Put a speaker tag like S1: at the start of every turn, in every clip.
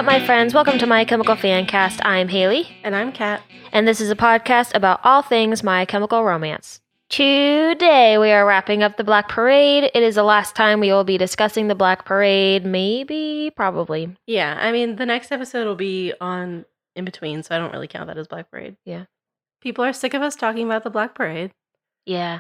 S1: up, my friends? Welcome to My Chemical Fancast. I'm Haley.
S2: And I'm Kat.
S1: And this is a podcast about all things My Chemical Romance. Today, we are wrapping up the Black Parade. It is the last time we will be discussing the Black Parade. Maybe, probably.
S2: Yeah, I mean, the next episode will be on in between, so I don't really count that as Black Parade.
S1: Yeah.
S2: People are sick of us talking about the Black Parade.
S1: Yeah.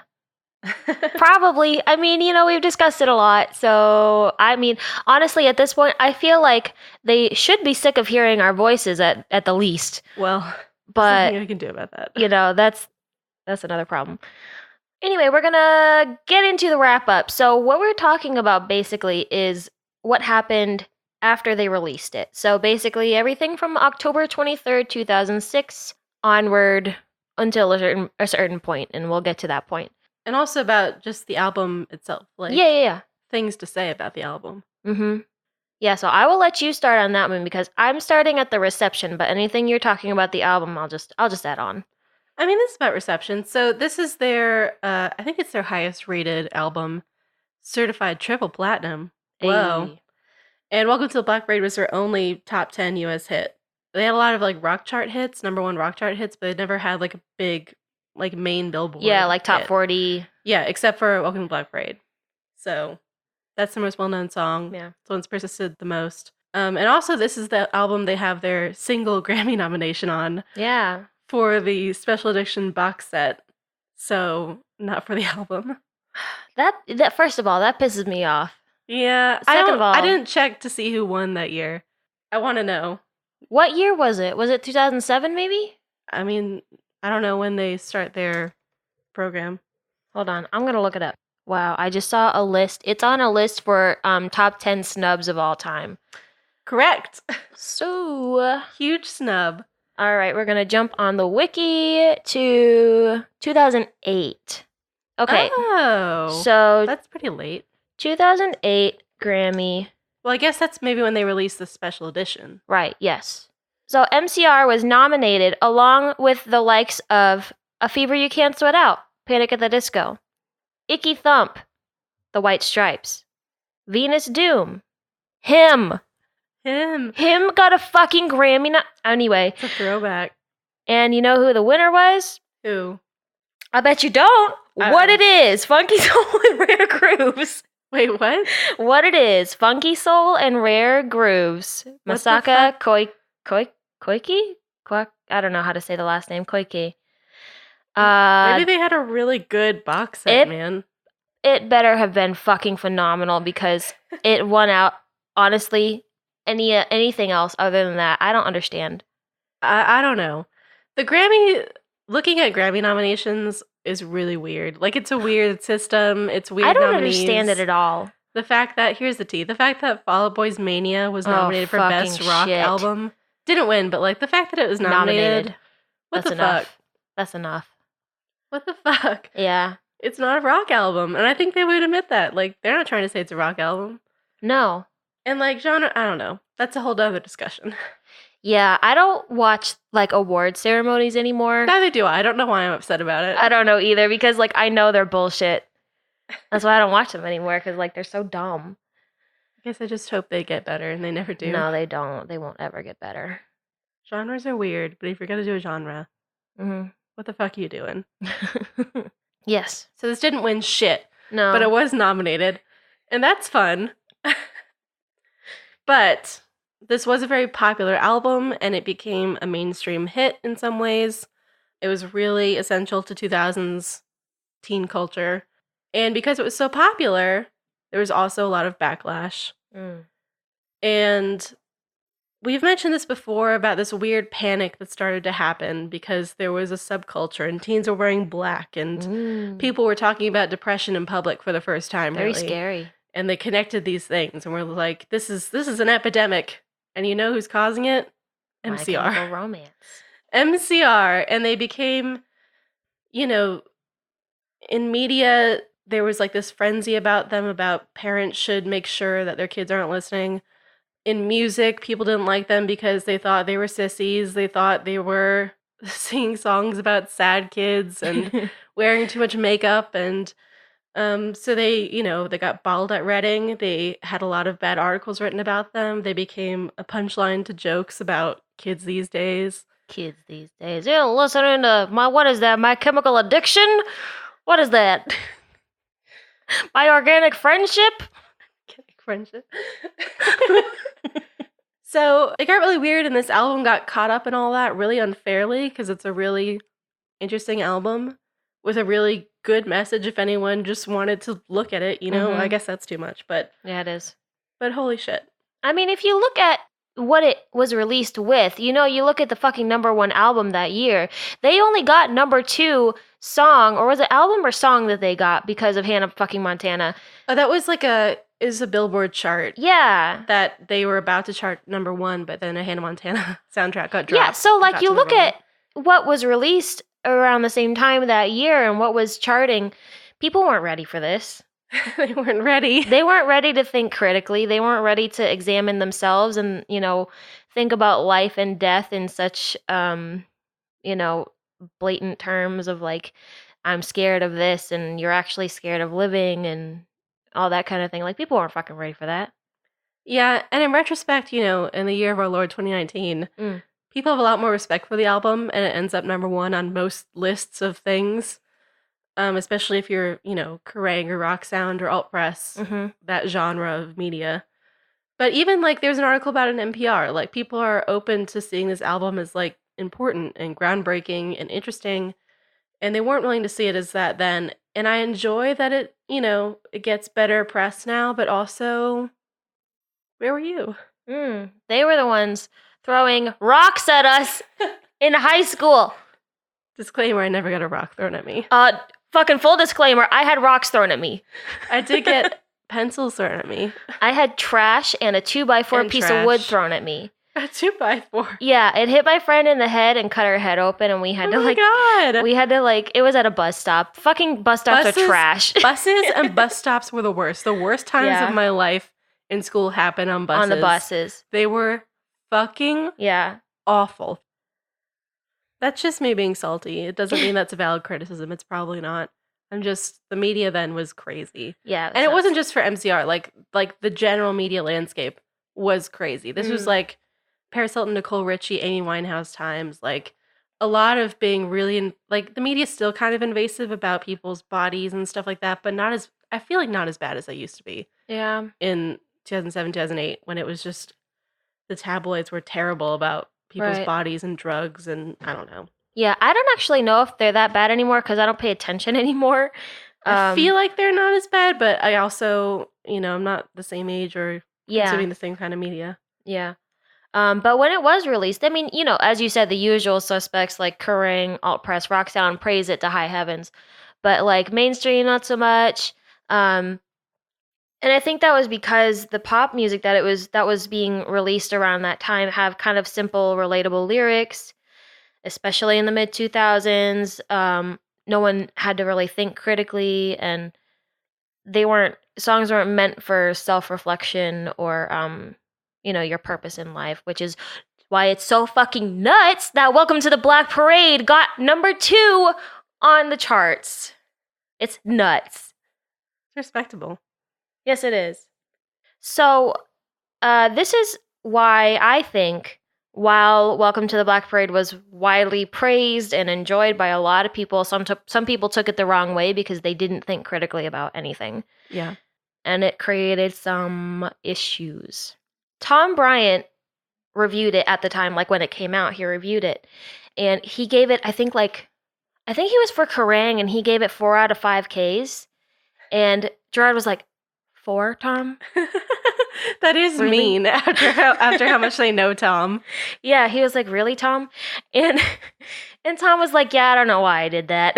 S1: Probably. I mean, we've discussed it a lot. So, I mean, honestly, at this point, I feel like they should be sick of hearing our voices at the least.
S2: Well,
S1: but
S2: nothing I can do about that.
S1: That's another problem. Anyway, we're going to get into the wrap up. So, what we're talking about basically is what happened after they released it. So, basically, everything from October 23rd, 2006 onward until a certain point, and we'll get to that point.
S2: And also about just the album itself. Like,
S1: yeah.
S2: Things to say about the album.
S1: Mm-hmm. Yeah, so I will let you start on that one because I'm starting at the reception, but anything you're talking about the album, I'll just add on.
S2: I mean, this is about reception. So this is their, I think it's their highest rated album, certified triple platinum. Whoa.
S1: Hey.
S2: And Welcome to the Black Parade was their only top 10 US hit. They had a lot of like rock chart hits, number one rock chart hits, but they never had like a big like main Billboard.
S1: Yeah, like top
S2: hit.
S1: 40.
S2: Yeah, except for Welcome to the Black Parade. So that's the most well-known song.
S1: Yeah.
S2: It's the one's persisted the most. And also this is the album they have their single Grammy nomination on.
S1: Yeah.
S2: For the special edition box set. So not for the album.
S1: That first of all, that pisses me off.
S2: Yeah.
S1: Second of all,
S2: I didn't check to see who won that year. I want to know.
S1: What year was it? Was it 2007 maybe?
S2: I mean, I don't know when they start their program.
S1: Hold on, I'm going to look it up. Wow, I just saw a list. It's on a list for top 10 snubs of all time.
S2: Correct.
S1: So,
S2: huge snub.
S1: All right, we're going to jump on the wiki to 2008. Okay.
S2: Oh.
S1: So,
S2: that's pretty late.
S1: 2008 Grammy.
S2: Well, I guess that's maybe when they released the special edition.
S1: Right, yes. So MCR was nominated along with the likes of A Fever You Can't Sweat Out, Panic at the Disco, Icky Thump, The White Stripes, Venus Doom, Him got a fucking Grammy. Anyway.
S2: It's a throwback.
S1: And you know who the winner was?
S2: Who?
S1: I bet you don't. What it is, Funky Soul and Rare Grooves.
S2: Wait, what?
S1: What it is, Funky Soul and Rare Grooves. Masaka Koike? I don't know how to say the last name. Koike.
S2: Maybe they had a really good box set, man.
S1: It better have been fucking phenomenal because it won out. Honestly, anything else other than that, I don't understand.
S2: I don't know. Looking at Grammy nominations is really weird. Like, it's a weird system. It's weird.
S1: I don't understand it at all.
S2: The fact that Fall Out Boy's Mania was nominated for Best Rock Album. Didn't win, but like the fact that it was nominated. What the fuck?
S1: That's enough.
S2: What the fuck?
S1: Yeah.
S2: It's not a rock album. And I think they would admit that. Like, they're not trying to say it's a rock album.
S1: No.
S2: And like genre, I don't know. That's a whole other discussion.
S1: Yeah, I don't watch like award ceremonies anymore.
S2: Neither do I. I don't know why I'm upset about it.
S1: I don't know either because like I know they're bullshit. That's why I don't watch them anymore because like they're so dumb.
S2: I guess I just hope they get better and they never do.
S1: No, they don't. They won't ever get better.
S2: Genres are weird, but if you're going to do a genre, what the fuck are you doing?
S1: Yes.
S2: So this didn't win shit.
S1: No.
S2: But it was nominated. And that's fun. But this was a very popular album, and it became a mainstream hit in some ways. It was really essential to 2000s teen culture. And because it was so popular, there was also a lot of backlash. And we've mentioned this before about this weird panic that started to happen because there was a subculture and teens were wearing black and people were talking about depression in public for the first time.
S1: Very scary.
S2: And they connected these things and we're like, this is an epidemic. And you know who's causing it? MCR.
S1: My Chemical Romance.
S2: MCR. And they became, in media, there was like this frenzy about them, about parents should make sure that their kids aren't listening. In music, people didn't like them because they thought they were sissies. They thought they were singing songs about sad kids and wearing too much makeup. And So they got bottled at Reading. They had a lot of bad articles written about them. They became a punchline to jokes about kids these days.
S1: Kids these days. You're listening to what is that? My Chemical Addiction? What is that? My Organic Friendship?
S2: Friendship. So it got really weird, and this album got caught up in all that really unfairly because it's a really interesting album with a really good message if anyone just wanted to look at it, I guess that's too much, but
S1: Yeah, it is.
S2: But holy shit.
S1: I mean, if you look at what it was released with, you look at the fucking #1 album that year, they only got #2 song, or was it album or song that they got because of Hannah fucking Montana?
S2: Oh, that was is a Billboard chart.
S1: Yeah.
S2: That they were about to chart #1, but then a Hannah Montana soundtrack got dropped.
S1: Yeah, so like you look at what was released around the same time that year and what was charting, people weren't ready for this.
S2: They weren't ready.
S1: They weren't ready to think critically. They weren't ready to examine themselves and, think about life and death in such, blatant terms of like, I'm scared of this and you're actually scared of living and all that kind of thing. Like, people weren't fucking ready for that.
S2: Yeah, and in retrospect, in the year of our Lord 2019, people have a lot more respect for the album, and it ends up #1 on most lists of things. Especially if you're, Kerrang or rock sound or alt press, that genre of media. But even like there's an article about an NPR, like people are open to seeing this album as like important and groundbreaking and interesting, and they weren't willing to see it as that then. And I enjoy that it, it gets better press now, but also, where were you?
S1: They were the ones throwing rocks at us in high school.
S2: Disclaimer, I never got a rock thrown at me.
S1: Fucking full disclaimer, I had rocks thrown at me.
S2: I did get pencils thrown at me.
S1: I had trash and a 2x4 piece of wood thrown at me.
S2: A 2x4?
S1: Yeah, it hit my friend in the head and cut her head open, and we had
S2: God.
S1: We had to it was at a bus stop. Fucking bus stops are trash.
S2: Buses and bus stops were the worst. The worst times of my life in school happened on buses.
S1: On the buses.
S2: They were fucking awful. That's just me being salty. It doesn't mean that's a valid criticism. It's probably not. The media then was crazy.
S1: Yeah.
S2: And it wasn't just for MCR. Like the general media landscape was crazy. This was like Paris Hilton, Nicole Richie, Amy Winehouse times. Like a lot of being really, the media's still kind of invasive about people's bodies and stuff like that, but I feel like not as bad as they used to be.
S1: Yeah.
S2: In 2007, 2008, when it was just, the tabloids were terrible about people's bodies and drugs, and I don't know.
S1: Yeah, I don't actually know if they're that bad anymore because I don't pay attention anymore.
S2: I feel like they're not as bad, but I also, I'm not the same age or consuming the same kind of media.
S1: Yeah. But when it was released, I mean, as you said, the usual suspects like Kerrang, alt press, rock sound praise it to high heavens, but like mainstream, not so much. And I think that was because the pop music that was being released around that time have kind of simple, relatable lyrics, especially in the mid 2000s. No one had to really think critically, and songs weren't meant for self-reflection or your purpose in life, which is why it's so fucking nuts that Welcome to the Black Parade got #2 on the charts. It's nuts.
S2: It's respectable.
S1: Yes, it is. So, this is why I think while Welcome to the Black Parade was widely praised and enjoyed by a lot of people, some people took it the wrong way because they didn't think critically about anything.
S2: Yeah.
S1: And it created some issues. Tom Bryant reviewed it at the time, like when it came out, he reviewed it. And he gave it, I think he was for Kerrang, and he gave it 4 out of 5 Ks. And Gerard was like, 4, Tom?
S2: That is really mean after how much they know Tom.
S1: Yeah, he was like, really, Tom? And Tom was like, yeah, I don't know why I did that.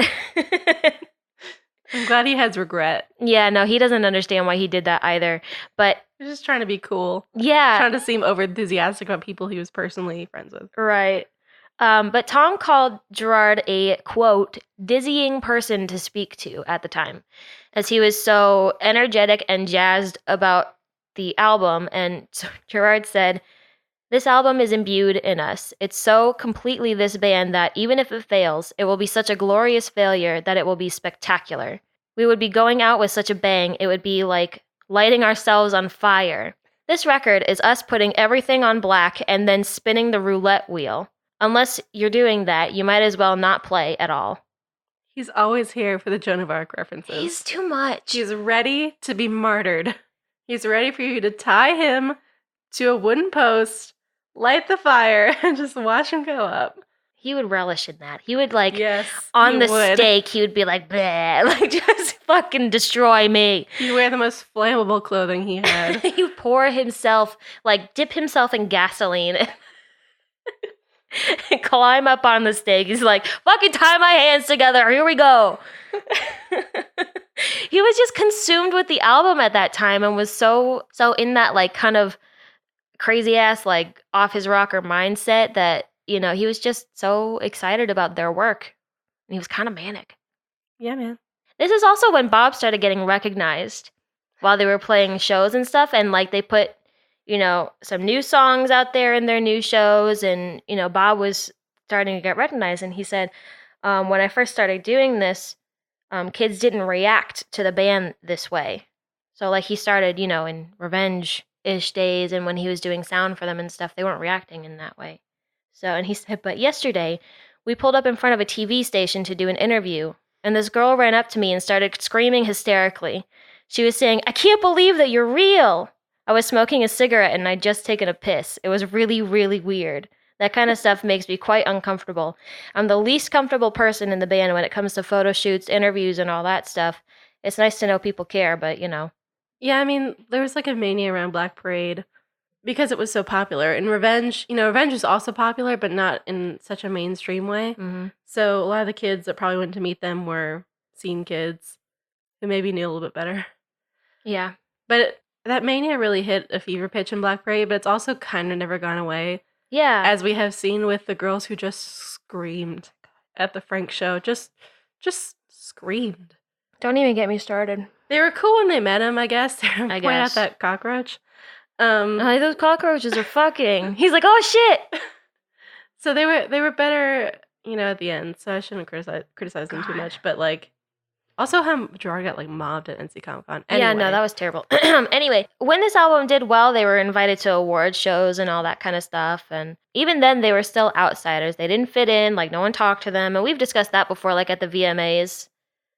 S2: I'm glad he has regret.
S1: Yeah, no, he doesn't understand why he did that either. But
S2: he's just trying to be cool.
S1: Yeah.
S2: Trying to seem over enthusiastic about people he was personally friends with.
S1: Right. But Tom called Gerard a, quote, dizzying person to speak to at the time, as he was so energetic and jazzed about the album. And so Gerard said, this album is imbued in us. It's so completely this band that even if it fails, it will be such a glorious failure that it will be spectacular. We would be going out with such a bang, it would be like lighting ourselves on fire. This record is us putting everything on black and then spinning the roulette wheel. Unless you're doing that, you might as well not play at all.
S2: He's always here for the Joan of Arc references.
S1: He's too much.
S2: He's ready to be martyred. He's ready for you to tie him to a wooden post, light the fire, and just watch him go up.
S1: He would relish in that. He would like,
S2: yes,
S1: on the stake, he would be like, bleh, like just fucking destroy me.
S2: He'd wear the most flammable clothing he had.
S1: He would pour himself, like dip himself in gasoline and climb up on the stake. He's like, fucking tie my hands together. Here we go. He was just consumed with the album at that time and was so in that like kind of crazy ass like off his rocker mindset that, you know, he was just so excited about their work. And he was kind of manic.
S2: Yeah, man.
S1: This is also when Bob started getting recognized while they were playing shows and stuff. And like they put, you know, some new songs out there in their new shows. And, you know, Bob was starting to get recognized. And he said, when I first started doing this, kids didn't react to the band this way. So like he started, you know, in Revenge-ish days. And when he was doing sound for them and stuff, they weren't reacting in that way. So, and he said, but yesterday we pulled up in front of a TV station to do an interview. And this girl ran up to me and started screaming hysterically. She was saying, I can't believe that you're real. I was smoking a cigarette and I'd just taken a piss. It was really, really weird. That kind of stuff makes me quite uncomfortable. I'm the least comfortable person in the band when it comes to photo shoots, interviews, and all that stuff. It's nice to know people care, but you know.
S2: Yeah, I mean, there was like a mania around Black Parade because it was so popular. And Revenge, you know, Revenge is also popular, but not in such a mainstream way.
S1: Mm-hmm.
S2: So a lot of the kids that probably went to meet them were scene kids who maybe knew a little bit better.
S1: Yeah.
S2: But that mania really hit a fever pitch in Black Parade, but it's also kind of never gone away.
S1: Yeah.
S2: As we have seen with the girls who just screamed at the Frank show. Just screamed.
S1: Don't even get me started.
S2: They were cool when they met him, I guess. They were pointing out that cockroach.
S1: Those cockroaches are fucking. He's like, oh shit.
S2: So they were better, you know, at the end. So I shouldn't criticize them too much. But like, also how Gerard got like mobbed at NC Comic Con. Anyway.
S1: Yeah, no, that was terrible. Anyway, when this album did well, they were invited to award shows and all that kind of stuff. And even then, they were still outsiders. They didn't fit in. Like no one talked to them. And we've discussed that before, like at the VMAs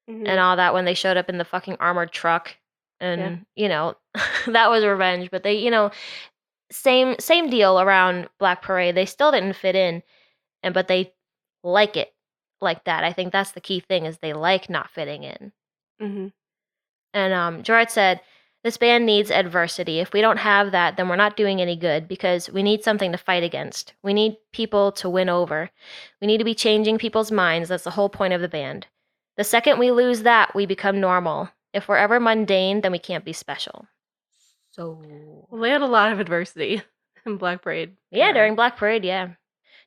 S1: and all that when they showed up in the fucking armored truck. And you know, that was Revenge. But they, you know, same deal around Black Parade. They still didn't fit in, but they like it like that. I think that's the key thing is they like not fitting in.
S2: Mm-hmm.
S1: And Gerard said, this band needs adversity. If we don't have that, then we're not doing any good because we need something to fight against. We need people to win over. We need to be changing people's minds. That's the whole point of the band. The second we lose that, we become normal. If we're ever mundane, then we can't be special. So...
S2: Well, they had a lot of adversity in Black Parade.
S1: Yeah, during Black Parade, yeah.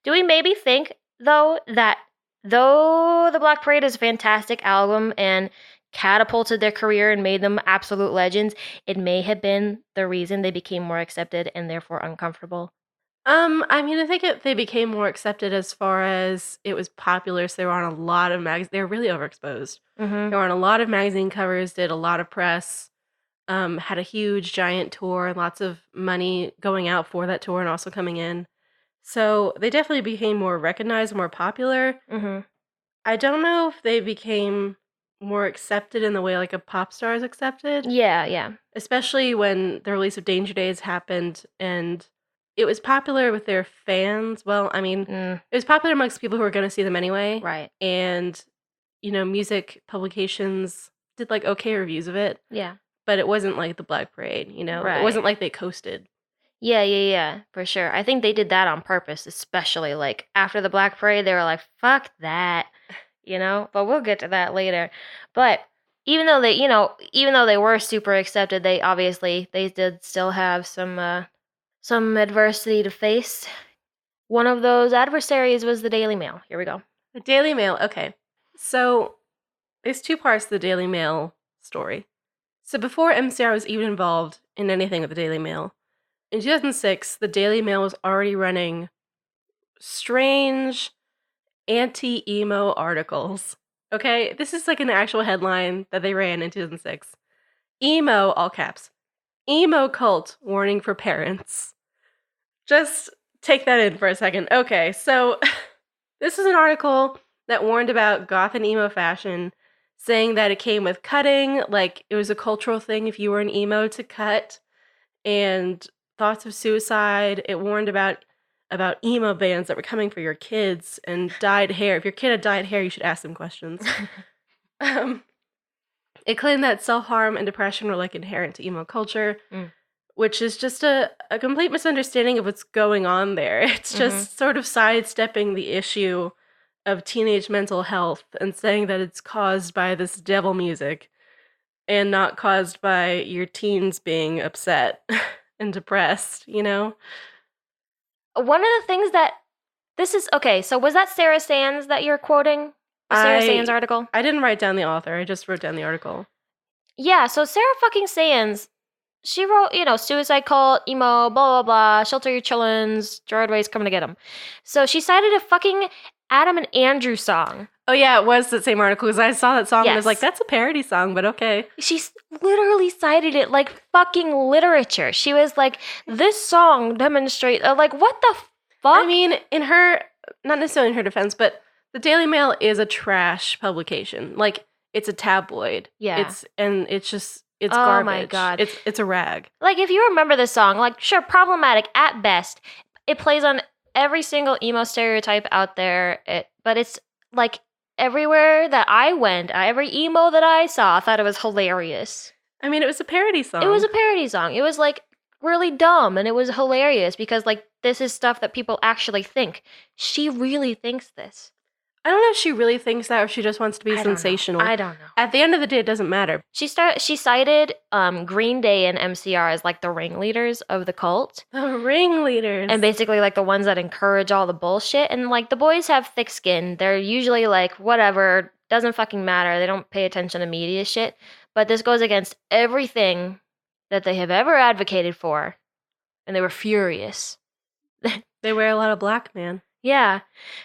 S1: Do we maybe think, though, that though the Black Parade is a fantastic album and catapulted their career and made them absolute legends, it may have been the reason they became more accepted and therefore uncomfortable?
S2: I mean, I think they became more accepted as far as it was popular, so they were on a lot of magazines. They were really overexposed.
S1: Mm-hmm.
S2: They were on a lot of magazine covers, did a lot of press, had a huge, giant tour, and lots of money going out for that tour and also coming in. So they definitely became more recognized, more popular.
S1: Mm-hmm.
S2: I don't know if they became more accepted in the way like a pop star is accepted.
S1: Yeah.
S2: Especially when the release of Danger Days happened and it was popular with their fans. Well, I mean, it was popular amongst people who were going to see them anyway.
S1: Right.
S2: And, you know, music publications did like okay reviews of it.
S1: Yeah.
S2: But it wasn't like the Black Parade, you know?
S1: Right.
S2: It wasn't like they coasted.
S1: Yeah, for sure. I think they did that on purpose, especially like after the Black Parade, they were like, fuck that, you know? But we'll get to that later. But even though they were super accepted, they did still have some adversity to face. One of those adversaries was the Daily Mail. Here we go.
S2: The Daily Mail, okay. So there's two parts to the Daily Mail story. So before MCR was even involved in anything with the Daily Mail, in 2006, the Daily Mail was already running strange anti-emo articles Okay, this is like an actual headline that they ran in 2006. Emo, all caps. Emo cult warning for parents. Just take that in for a second. Okay, so this is an article that warned about goth and emo fashion, saying that it came with cutting, like it was a cultural thing if you were an emo to cut, and thoughts of suicide. It warned about emo bands that were coming for your kids and dyed hair. If your kid had dyed hair, you should ask them questions. um, it claimed that self-harm and depression were like inherent to emo culture, which is just a complete misunderstanding of what's going on there. It's just sort of sidestepping the issue of teenage mental health and saying that it's caused by this devil music and not caused by your teens being upset and depressed, you know?
S1: One of the things that this is okay, so was that Sarah Sands that you're quoting? The Sarah Sands article?
S2: I didn't write down the author, I just wrote down the article.
S1: Yeah, so Sarah fucking Sands, she wrote, suicide cult, emo, blah, blah, blah, shelter your chillins, Gerard Way's coming to get them. So she cited a fucking Adam and Andrew song.
S2: Oh yeah, it was the same article, because I saw that song and I was
S1: Yes.
S2: like, that's a parody song, but okay.
S1: She literally cited it like fucking literature. She was like, this song demonstrates, like, what the fuck?
S2: I mean, not necessarily in her defense, but the Daily Mail is a trash publication. Like, it's a tabloid.
S1: Yeah.
S2: It's garbage.
S1: Oh my God.
S2: It's a rag.
S1: Like, if you remember the song, like, sure, problematic at best. It plays on every single emo stereotype out there, but it's like everywhere that I went, every emo that I saw, I thought it was hilarious.
S2: I mean, it was a parody song.
S1: It was a parody song. It was like really dumb and it was hilarious because like this is stuff that people actually think. She really thinks this.
S2: I don't know if she really thinks that or if she just wants to be sensational.
S1: I don't know.
S2: At the end of the day, it doesn't matter.
S1: She cited Green Day and MCR as like the ringleaders of the cult.
S2: The ringleaders.
S1: And basically like the ones that encourage all the bullshit. And like the boys have thick skin. They're usually like, whatever, doesn't fucking matter. They don't pay attention to media shit. But this goes against everything that they have ever advocated for. And they were furious.
S2: They wear a lot of black, man.
S1: Yeah.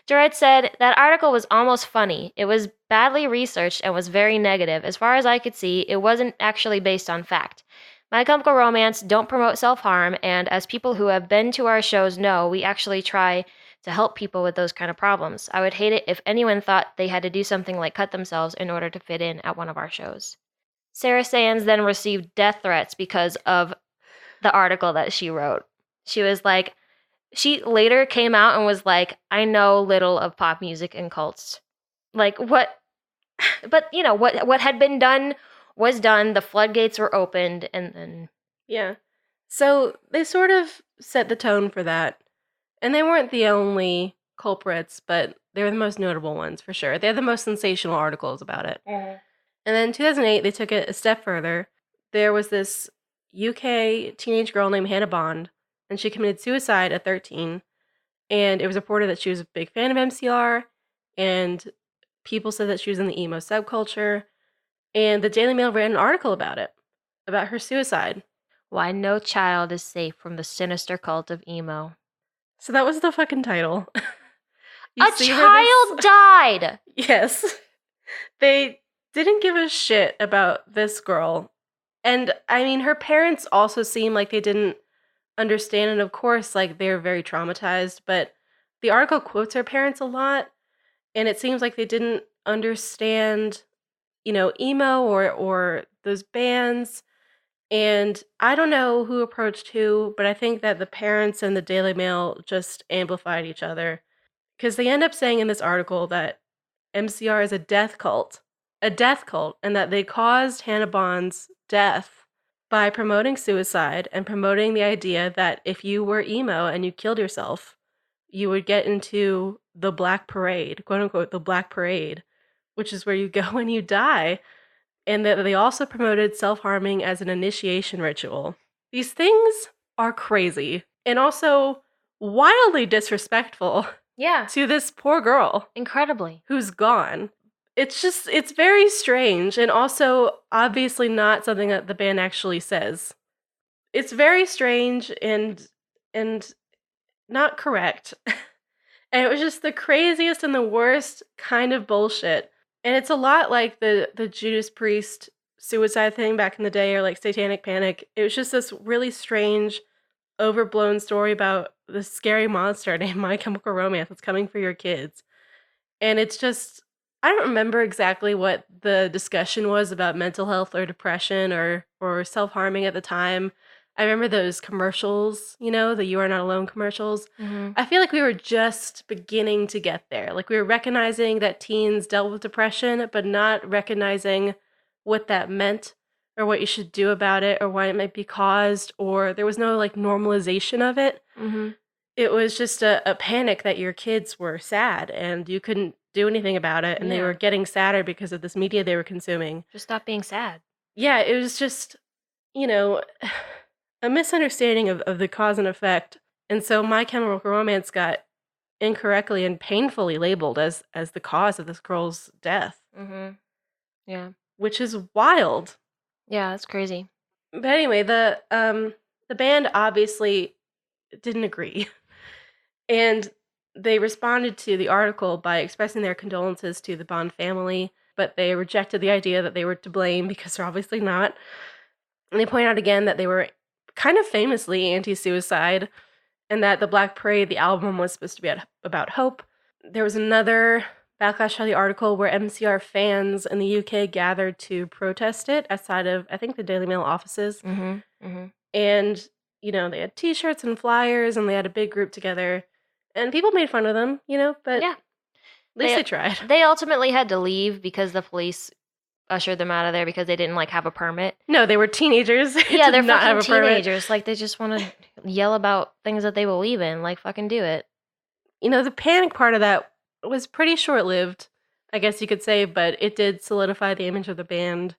S1: Gerard said, that article was almost funny. It was badly researched and was very negative. As far as I could see, it wasn't actually based on fact. My Chemical Romance don't promote self-harm, and as people who have been to our shows know, we actually try to help people with those kind of problems. I would hate it if anyone thought they had to do something like cut themselves in order to fit in at one of our shows. Sarah Sands then received death threats because of the article that she wrote. She was like, she later came out and was like, I know little of pop music and cults. Like, what? But, what had been done was done. The floodgates were opened, and then...
S2: Yeah. So they sort of set the tone for that. And they weren't the only culprits, but they were the most notable ones, for sure. They had the most sensational articles about it. And then in 2008, they took it a step further. There was this UK teenage girl named Hannah Bond, and she committed suicide at 13. And it was reported that she was a big fan of MCR, and people said that she was in the emo subculture. And the Daily Mail ran an article about it, about her suicide.
S1: Why no child is safe from the sinister cult of emo.
S2: So that was the fucking title.
S1: A child died!
S2: Yes. They didn't give a shit about this girl. And, I mean, her parents also seem like they didn't understand, and of course, like, they're very traumatized, but the article quotes her parents a lot, and it seems like they didn't understand, emo or those bands. And I don't know who approached who, but I think that the parents and the Daily Mail just amplified each other. Because they end up saying in this article that MCR is a death cult, and that they caused Hannah Bond's death by promoting suicide and promoting the idea that if you were emo and you killed yourself, you would get into the Black Parade, quote unquote, the Black Parade, which is where you go when you die. And that they also promoted self-harming as an initiation ritual. These things are crazy and also wildly disrespectful.
S1: Yeah.
S2: To this poor girl.
S1: Incredibly.
S2: Who's gone. It's very strange, and also obviously not something that the band actually says. It's very strange and not correct. And it was just the craziest and the worst kind of bullshit. And it's a lot like the Judas Priest suicide thing back in the day, or like Satanic Panic. It was just this really strange, overblown story about this scary monster named My Chemical Romance that's coming for your kids. And it's just, I don't remember exactly what the discussion was about mental health or depression or self-harming at the time. I remember those commercials, the You Are Not Alone commercials.
S1: Mm-hmm.
S2: I feel like we were just beginning to get there. Like we were recognizing that teens dealt with depression, but not recognizing what that meant or what you should do about it or why it might be caused, or there was no like normalization of it.
S1: Mm-hmm.
S2: It was just a panic that your kids were sad and you couldn't do anything about it, and they
S1: Yeah.
S2: were getting sadder because of this media they were consuming.
S1: Just stop being sad.
S2: Yeah, it was just, you know, a misunderstanding of the cause and effect. And so My Chemical Romance got incorrectly and painfully labeled as the cause of this girl's death,
S1: Mm-hmm. Yeah.
S2: which is wild.
S1: Yeah, that's crazy.
S2: But anyway, the band obviously didn't agree. And they responded to the article by expressing their condolences to the Bond family, but they rejected the idea that they were to blame because they're obviously not. And they point out again that they were kind of famously anti-suicide, and that the Black Parade, the album, was supposed to be about hope. There was another backlash to the article where MCR fans in the UK gathered to protest it outside of, I think, the Daily Mail offices.
S1: Mm-hmm. Mm-hmm.
S2: And, they had t-shirts and flyers, and they had a big group together. And people made fun of them, but
S1: Yeah.
S2: at least they tried.
S1: They ultimately had to leave because the police ushered them out of there because they didn't have a permit.
S2: No, they were teenagers.
S1: Yeah, they're
S2: not have
S1: fucking
S2: a permit.
S1: teenagers. They just want to yell about things that they believe in. Fucking do it.
S2: The panic part of that was pretty short-lived, I guess you could say, but it did solidify the image of the band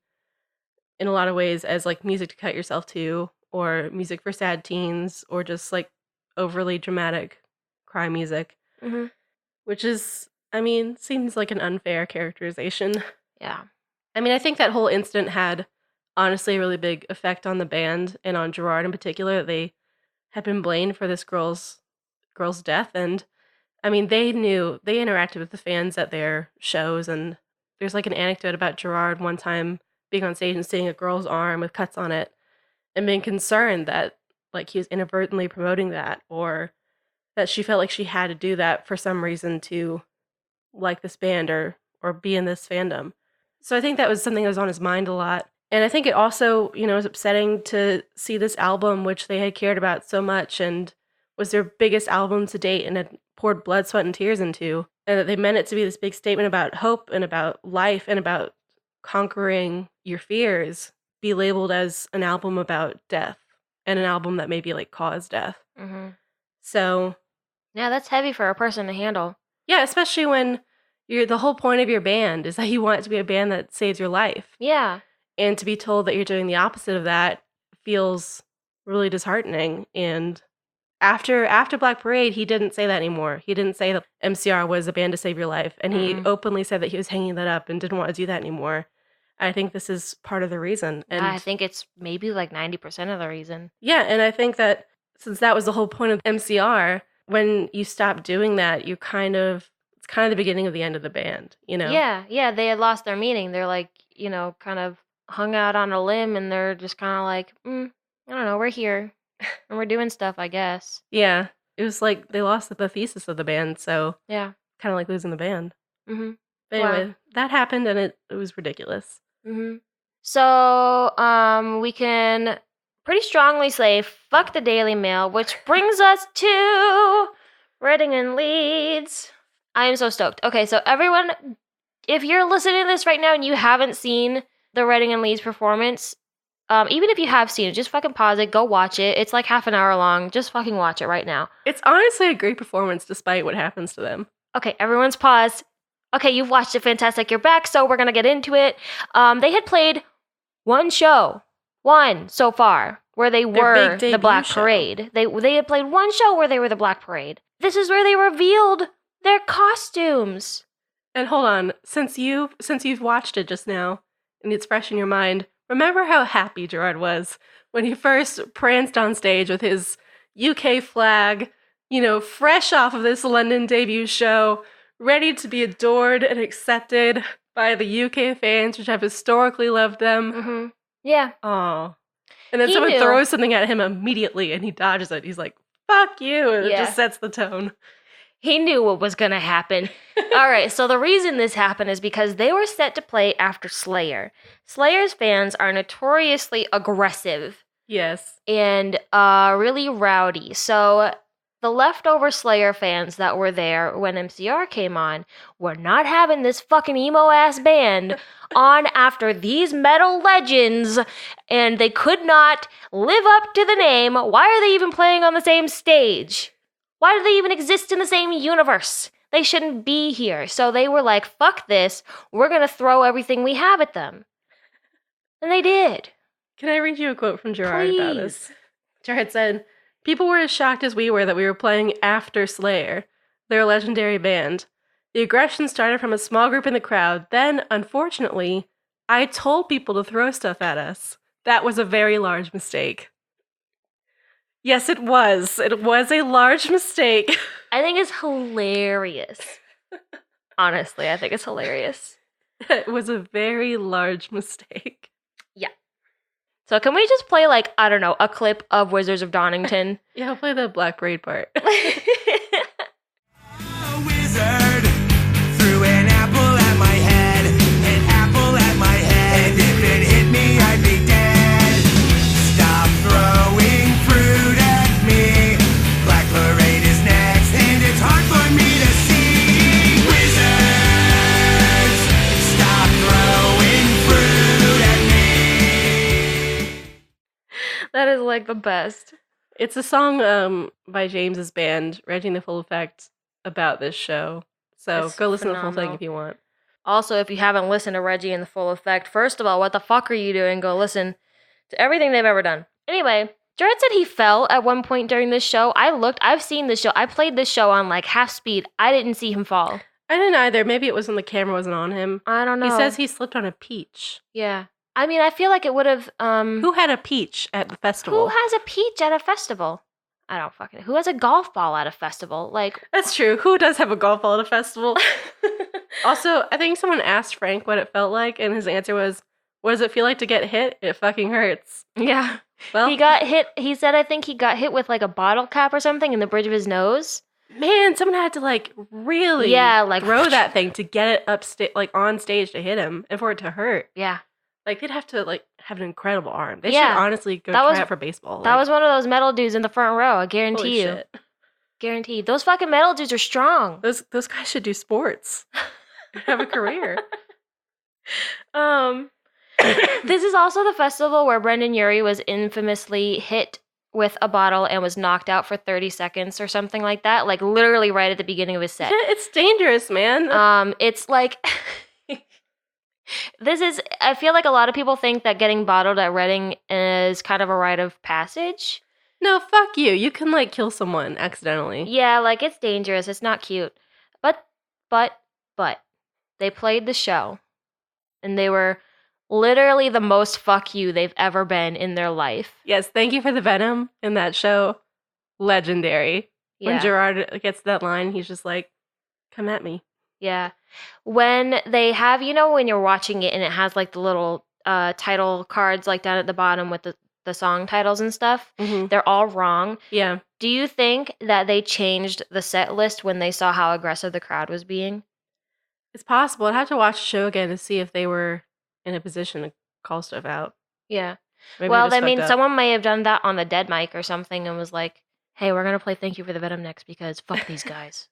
S2: in a lot of ways as music to cut yourself to, or music for sad teens, or just overly dramatic cry music.
S1: Mm-hmm.
S2: Which is, seems like an unfair characterization.
S1: Yeah.
S2: I think that whole incident had, honestly, a really big effect on the band and on Gerard in particular. They had been blamed for this girl's death, and they knew, they interacted with the fans at their shows, and there's an anecdote about Gerard one time being on stage and seeing a girl's arm with cuts on it and being concerned that he was inadvertently promoting that, or that she felt like she had to do that for some reason to like this band or be in this fandom. So I think that was something that was on his mind a lot. And I think it also, was upsetting to see this album, which they had cared about so much and was their biggest album to date and had poured blood, sweat, and tears into, and that they meant it to be this big statement about hope and about life and about conquering your fears, be labeled as an album about death and an album that maybe caused death.
S1: Mm-hmm.
S2: So
S1: yeah, that's heavy for a person to handle.
S2: Yeah, especially when the whole point of your band is that you want it to be a band that saves your life.
S1: Yeah.
S2: And to be told that you're doing the opposite of that feels really disheartening. And after Black Parade, he didn't say that anymore. He didn't say that MCR was a band to save your life. And he openly said that he was hanging that up and didn't want to do that anymore. I think this is part of the reason. And
S1: I think it's maybe 90% of the reason.
S2: Yeah, and I think that since that was the whole point of MCR, when you stop doing that, it's kind of the beginning of the end of the band,
S1: Yeah, they had lost their meaning. They're kind of hung out on a limb, and they're just kind of I don't know, we're here and we're doing stuff, I guess.
S2: Yeah, it was they lost the thesis of the band, so
S1: yeah,
S2: kind of like losing the band.
S1: Mm-hmm.
S2: But anyway, that happened, and it was ridiculous.
S1: Mm-hmm. So, we can pretty strongly say fuck the Daily Mail, which brings us to Reading and Leeds. I am so stoked. Okay, so everyone, if you're listening to this right now and you haven't seen the Reading and Leeds performance, even if you have seen it, just fucking pause it, go watch it. It's half an hour long. Just fucking watch it right now.
S2: It's honestly a great performance despite what happens to them.
S1: Okay, everyone's paused. Okay, you've watched it. Fantastic. You're back, so we're going to get into it. They had played one so far, where they were the Black Parade. They had played one show where they were the Black Parade. This is where they revealed their costumes.
S2: And hold on, since you've watched it just now, and it's fresh in your mind, remember how happy Gerard was when he first pranced on stage with his UK flag, fresh off of this London debut show, ready to be adored and accepted by the UK fans, which have historically loved them.
S1: Mm-hmm. Yeah.
S2: Oh. And then
S1: He
S2: someone
S1: knew.
S2: throws something at him immediately, and he dodges it. He's like, fuck you, and it just sets the tone.
S1: He knew what was going to happen. All right, so the reason this happened is because they were set to play after Slayer. Slayer's fans are notoriously aggressive.
S2: Yes.
S1: And really rowdy. So the leftover Slayer fans that were there when MCR came on were not having this fucking emo-ass band on after these metal legends, and they could not live up to the name. Why are they even playing on the same stage? Why do they even exist in the same universe? They shouldn't be here. So they were like, fuck this. We're going to throw everything we have at them. And they did.
S2: Can I read you a quote from Gerard
S1: Please.
S2: about this? Gerard said, "People were as shocked as we were that we were playing after Slayer, their legendary band. The aggression started from a small group in the crowd. Then, unfortunately, I told people to throw stuff at us. That was a very large mistake." Yes, it was. It was a large mistake.
S1: I think it's hilarious. Honestly, I think it's hilarious.
S2: It was a very large mistake.
S1: Yeah. So can we just play, like, I don't know, a clip of Wizards of Donington?
S2: Yeah, I'll play the Black Braid part.
S3: A wizard threw an apple at my head, an apple at my head, and if it hit me, I'd be dead. Stop throwing fruit at me. Black Parade is next, and it's hard for me to see. Wizards, stop throwing fruit at me.
S1: That is, like, the best.
S2: It's a song by James's band, Reading the Full Effect, about this show. So
S1: It's
S2: go listen to the full thing
S1: phenomenal.
S2: if you want.
S1: Also, if you haven't listened to Reggie in the Full Effect, first of all, what the fuck are you doing? Go listen to everything they've ever done. Anyway, Jared said he fell at one point during this show. I've seen this show. I played this show on, like, half speed. I didn't see him fall.
S2: I didn't either. Maybe it was when the camera wasn't on him.
S1: I don't know.
S2: He says he slipped on a peach.
S1: Yeah. I mean, I feel like it would have,
S2: Who had a peach at the festival?
S1: Who has a peach at a festival? I don't fucking know. Who has a golf ball at a festival? Like,
S2: That's true. Who does have a golf ball at a festival? Also, I think someone asked Frank what it felt like, and his answer was, "What does it feel like to get hit? It fucking hurts."
S1: yeah.
S2: Well,
S1: He got hit. He said, I think he got hit with, like, a bottle cap or something in the bridge of his nose.
S2: man, someone had to like really
S1: like
S2: throw that thing to get it like on stage to hit him and for it to hurt.
S1: Yeah.
S2: Like they'd have to like have an incredible arm. They
S1: Yeah.
S2: should honestly go
S1: That
S2: try
S1: was-
S2: out for baseball.
S1: That was one of those metal dudes in the front row. I
S2: holy
S1: guarantee you.
S2: shit.
S1: Guaranteed. Those fucking metal dudes are strong.
S2: Those guys should do sports. Have a career.
S1: This is also the festival where Brendan Urie was infamously hit with a bottle and was knocked out for 30 seconds or something like that. Like literally right at the beginning of his set.
S2: It's dangerous, man.
S1: It's like I feel like a lot of people think that getting bottled at Reading is kind of a rite of passage.
S2: No, fuck you. You can like kill someone accidentally.
S1: Yeah, like it's dangerous. It's not cute. But they played the show and they were literally the most fuck you they've ever been in their life.
S2: Yes, thank you for the venom in that show. Legendary. When
S1: Yeah.
S2: Gerard gets that line, he's just like, "Come at me."
S1: Yeah. When they have, when you're watching it and it has like the little title cards like down at the bottom with the song titles and stuff,
S2: Mm-hmm.
S1: they're all wrong.
S2: Yeah.
S1: Do you think that they changed the set list when they saw how aggressive the crowd was being?
S2: It's possible. I'd have to watch the show again to see if they were in a position to call stuff out.
S1: Yeah.
S2: Maybe
S1: Well,
S2: they
S1: I
S2: just
S1: mean,
S2: fucked up.
S1: someone may have done that on the dead mic or something and was like, hey, we're going to play Thank You for the Venom next because fuck these guys.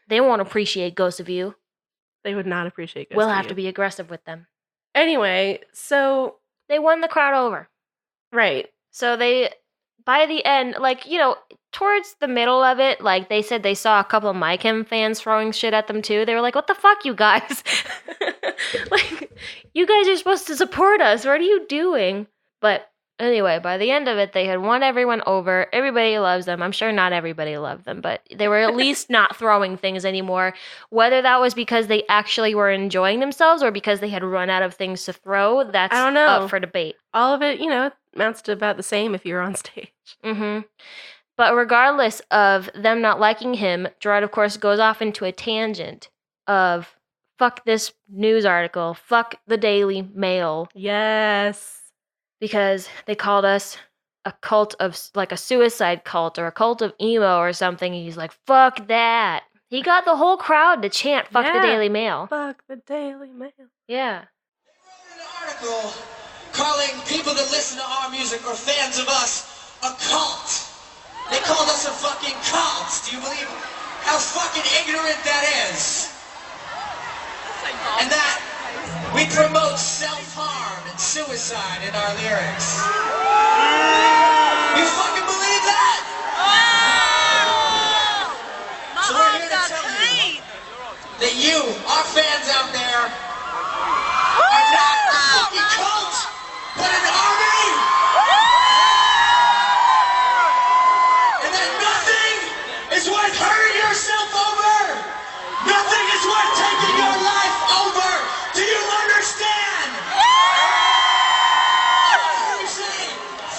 S1: They won't appreciate Ghosts of You.
S2: They would not appreciate Ghost
S1: We'll
S2: of
S1: have
S2: You.
S1: to be aggressive with them.
S2: Anyway, so
S1: They won the crowd over.
S2: right.
S1: So by the end, like, towards the middle of it, like, they said they saw a couple of My Chem fans throwing shit at them, too. They were like, what the fuck, you guys? Like, you guys are supposed to support us. What are you doing? But anyway, by the end of it, they had won everyone over. Everybody loves them. I'm sure not everybody loved them, but they were at least not throwing things anymore. Whether that was because they actually were enjoying themselves or because they had run out of things to throw, that's
S2: I don't know.
S1: up for debate.
S2: All of it, amounts to about the same if you're on stage.
S1: Mm-hmm. But regardless of them not liking him, Gerard, of course, goes off into a tangent of fuck this news article, fuck the Daily Mail,
S2: Yes.
S1: because they called us a cult of, like, a suicide cult or a cult of emo or something. And he's like, fuck that. He got the whole crowd to chant, fuck the
S2: Yeah.
S1: Daily Mail.
S2: Fuck the Daily Mail.
S1: Yeah.
S3: An article calling people that listen to our music or fans of us a cult. They called us a fucking cult. Do you believe how fucking ignorant that is? And that we promote self-harm and suicide in our lyrics. You fucking believe that? So we're here to tell you that you, our fans out there, are not a fucking cult, but an army! And that nothing is worth hurting yourself over! Nothing is worth taking your life over! Do you understand? You say,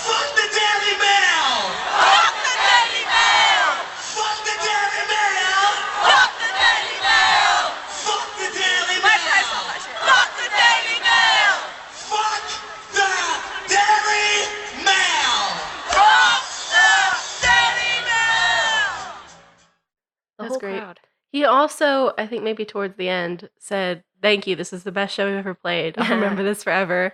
S3: fuck the Daily Mail! Fuck the Daily Mail! Fuck the Daily Mail! Fuck the Daily Mail! Fuck the Daily Mail! Fuck the Daily Mail! Fuck the Daily Mail! Fuck the Daily Mail!
S1: The
S2: That's
S1: whole
S2: great.
S1: crowd.
S2: He also, I think maybe towards the end, said, "Thank you. This is the best show we've ever played. I'll remember this forever."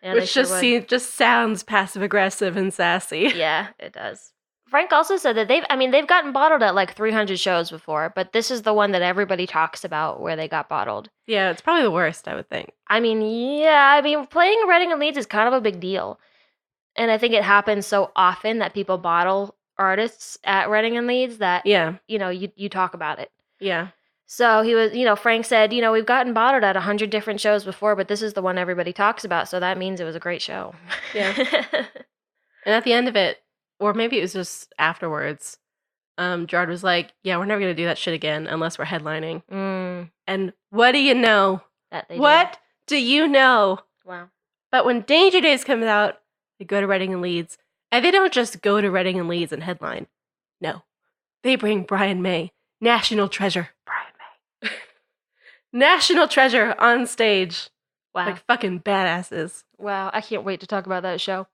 S1: Yeah, they
S2: Which
S1: sure would.
S2: just sounds passive aggressive and sassy.
S1: Yeah, it does. Frank also said that they've gotten bottled at like 300 shows before, but this is the one that everybody talks about where they got bottled.
S2: Yeah, it's probably the worst, I would think.
S1: Playing Reading and Leeds is kind of a big deal. And I think it happens so often that people bottle artists at Reading and Leeds that,
S2: Yeah,
S1: you talk about it.
S2: yeah.
S1: So he was, Frank said, we've gotten bottled at 100 different shows before, but this is the one everybody talks about. So that means it was a great show.
S2: Yeah. And at the end of it, or maybe it was just afterwards, Gerard was like, "Yeah, we're never going to do that shit again unless we're headlining." And what do you know?
S1: That they
S2: What do you know?
S1: did. Wow.
S2: But when Danger Days comes out, they go to Reading and Leeds. And they don't just go to Reading and Leeds and headline. No. They bring Brian May, national treasure. Brian May. National treasure on stage.
S1: Wow.
S2: Like fucking badasses.
S1: Wow. I can't wait to talk about that show.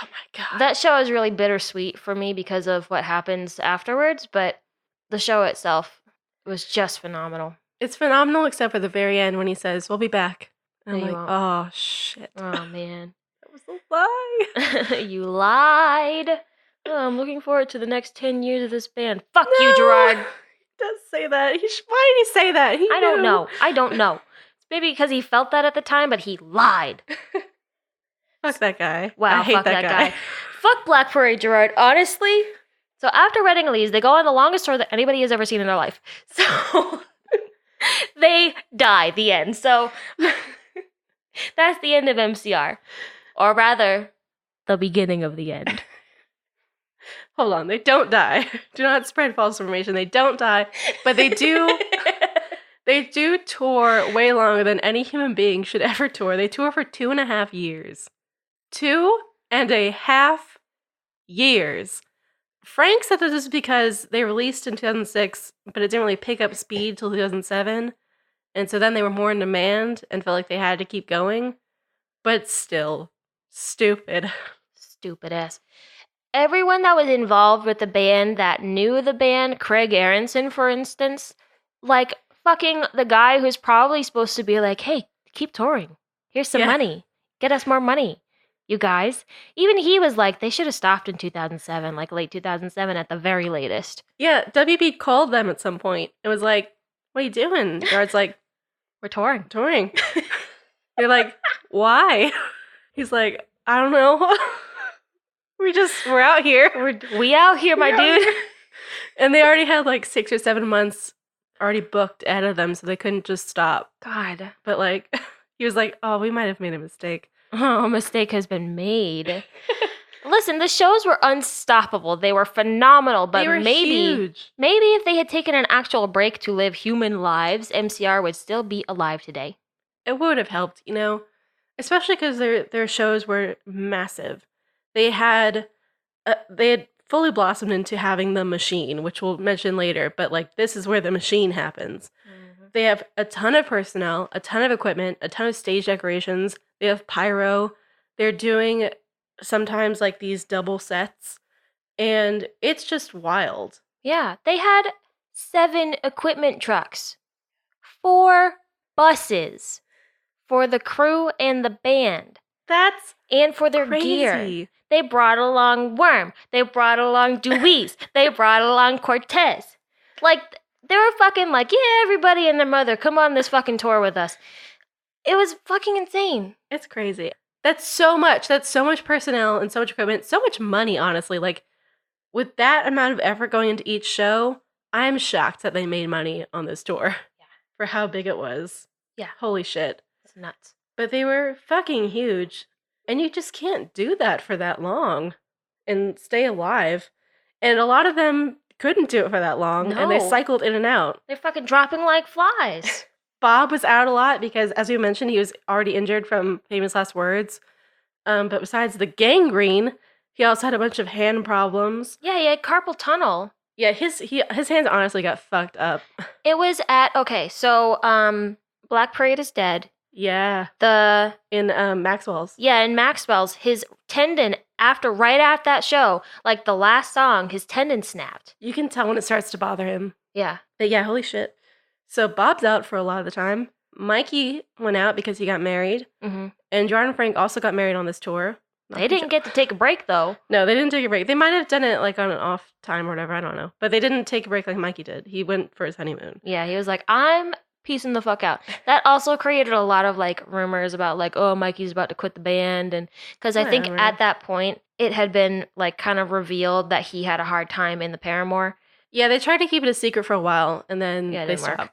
S2: Oh my God.
S1: That show is really bittersweet for me because of what happens afterwards, but the show itself was just phenomenal.
S2: It's phenomenal except for the very end when he says, "We'll be back." And I'm
S1: No, you
S2: like,
S1: won't.
S2: oh shit.
S1: Oh, man.
S2: That was a lie.
S1: You lied. Oh, I'm looking forward to the next 10 years of this band. Fuck you,
S2: No!
S1: Gerard.
S2: He does say that. Why did he say that? He
S1: I don't
S2: knew.
S1: know. I don't know. Maybe because he felt that at the time, but he lied.
S2: Fuck that guy.
S1: Wow,
S2: I hate
S1: fuck
S2: that guy.
S1: Fuck Black Parade, Gerard. Honestly. So after Reading and Leeds, they go on the longest tour that anybody has ever seen in their life. So they die. The end. So that's the end of MCR. Or rather, the beginning of the end.
S2: Hold on, they don't die. Do not spread false information. They don't die, but they do. They do tour way longer than any human being should ever tour. They tour for 2.5 years. 2.5 years. Frank said that this is because they released in 2006, but it didn't really pick up speed till 2007, and so then they were more in demand and felt like they had to keep going. But still, stupid.
S1: Stupid ass. Everyone that was involved with the band that knew the band, Craig Aronson, for instance, like fucking the guy who's probably supposed to be like, "Hey, keep touring. Here's some money. Get us more money, you guys." Even he was like, they should have stopped in 2007, like late 2007 at the very latest.
S2: Yeah, WB called them at some point. It was like, "What are you doing?" Guard's like,
S1: We're touring.
S2: "Touring." They're like, "Why?" He's like, "I don't know." We're out here.
S1: We out here, my dude.
S2: And they already had like 6 or 7 months already booked ahead of them, so they couldn't just stop.
S1: God.
S2: But like, he was like, "Oh, we might have made a mistake."
S1: Oh, a mistake has been made. Listen, the shows were unstoppable. They were phenomenal, but
S2: They were huge.
S1: maybe if they had taken an actual break to live human lives, MCR would still be alive today.
S2: It would have helped, especially because their shows were massive. They had fully blossomed into having the machine, which we'll mention later. But like, this is where the machine happens.
S1: Mm-hmm.
S2: They have a ton of personnel, a ton of equipment, a ton of stage decorations. They have pyro. They're doing sometimes like these double sets. And it's just wild.
S1: Yeah, they had 7 equipment trucks, 4 buses for the crew and the band,
S2: That's
S1: and for their gear.
S2: crazy.
S1: They brought along Worm. They brought along Dewey's. They brought along Cortez. Like, they were fucking like, yeah, everybody and their mother, come on this fucking tour with us. It was fucking insane.
S2: It's crazy. That's so much. That's so much personnel and so much equipment, so much money, honestly. Like, with that amount of effort going into each show, I'm shocked that they made money on this tour for how big it was.
S1: Yeah.
S2: Holy shit.
S1: It's nuts.
S2: But they were fucking huge. And you just can't do that for that long and stay alive. And a lot of them couldn't do it for that long, and they
S1: No.
S2: cycled in and out.
S1: They're fucking dropping like flies.
S2: Bob was out a lot because, as we mentioned, he was already injured from Famous Last Words. But besides the gangrene, he also had a bunch of hand problems.
S1: Yeah, he had carpal tunnel.
S2: Yeah, his hands honestly got fucked up.
S1: It was at, okay, so Black Parade is dead.
S2: Yeah,
S1: The
S2: in Maxwell's.
S1: Yeah, in Maxwell's, his tendon right after that show, like the last song, his tendon snapped.
S2: You can tell when it starts to bother him.
S1: Yeah.
S2: But yeah, holy shit. So Bob's out for a lot of the time. Mikey went out because he got married.
S1: Mm-hmm.
S2: And Gerard and Frank also got married on this tour.
S1: They didn't get to take a break though.
S2: No, they didn't take a break. They might have done it like on an off time or whatever. I don't know. But they didn't take a break like Mikey did. He went for his honeymoon.
S1: Yeah, he was like, I'm piecing the fuck out. That also created a lot of like rumors about like, oh, Mikey's about to quit the band. And because I think
S2: Whatever.
S1: at that point, it had been like kind of revealed that he had a hard time in the Paramore.
S2: Yeah, they tried to keep it a secret for a while, and then
S1: Yeah, it
S2: they
S1: didn't work.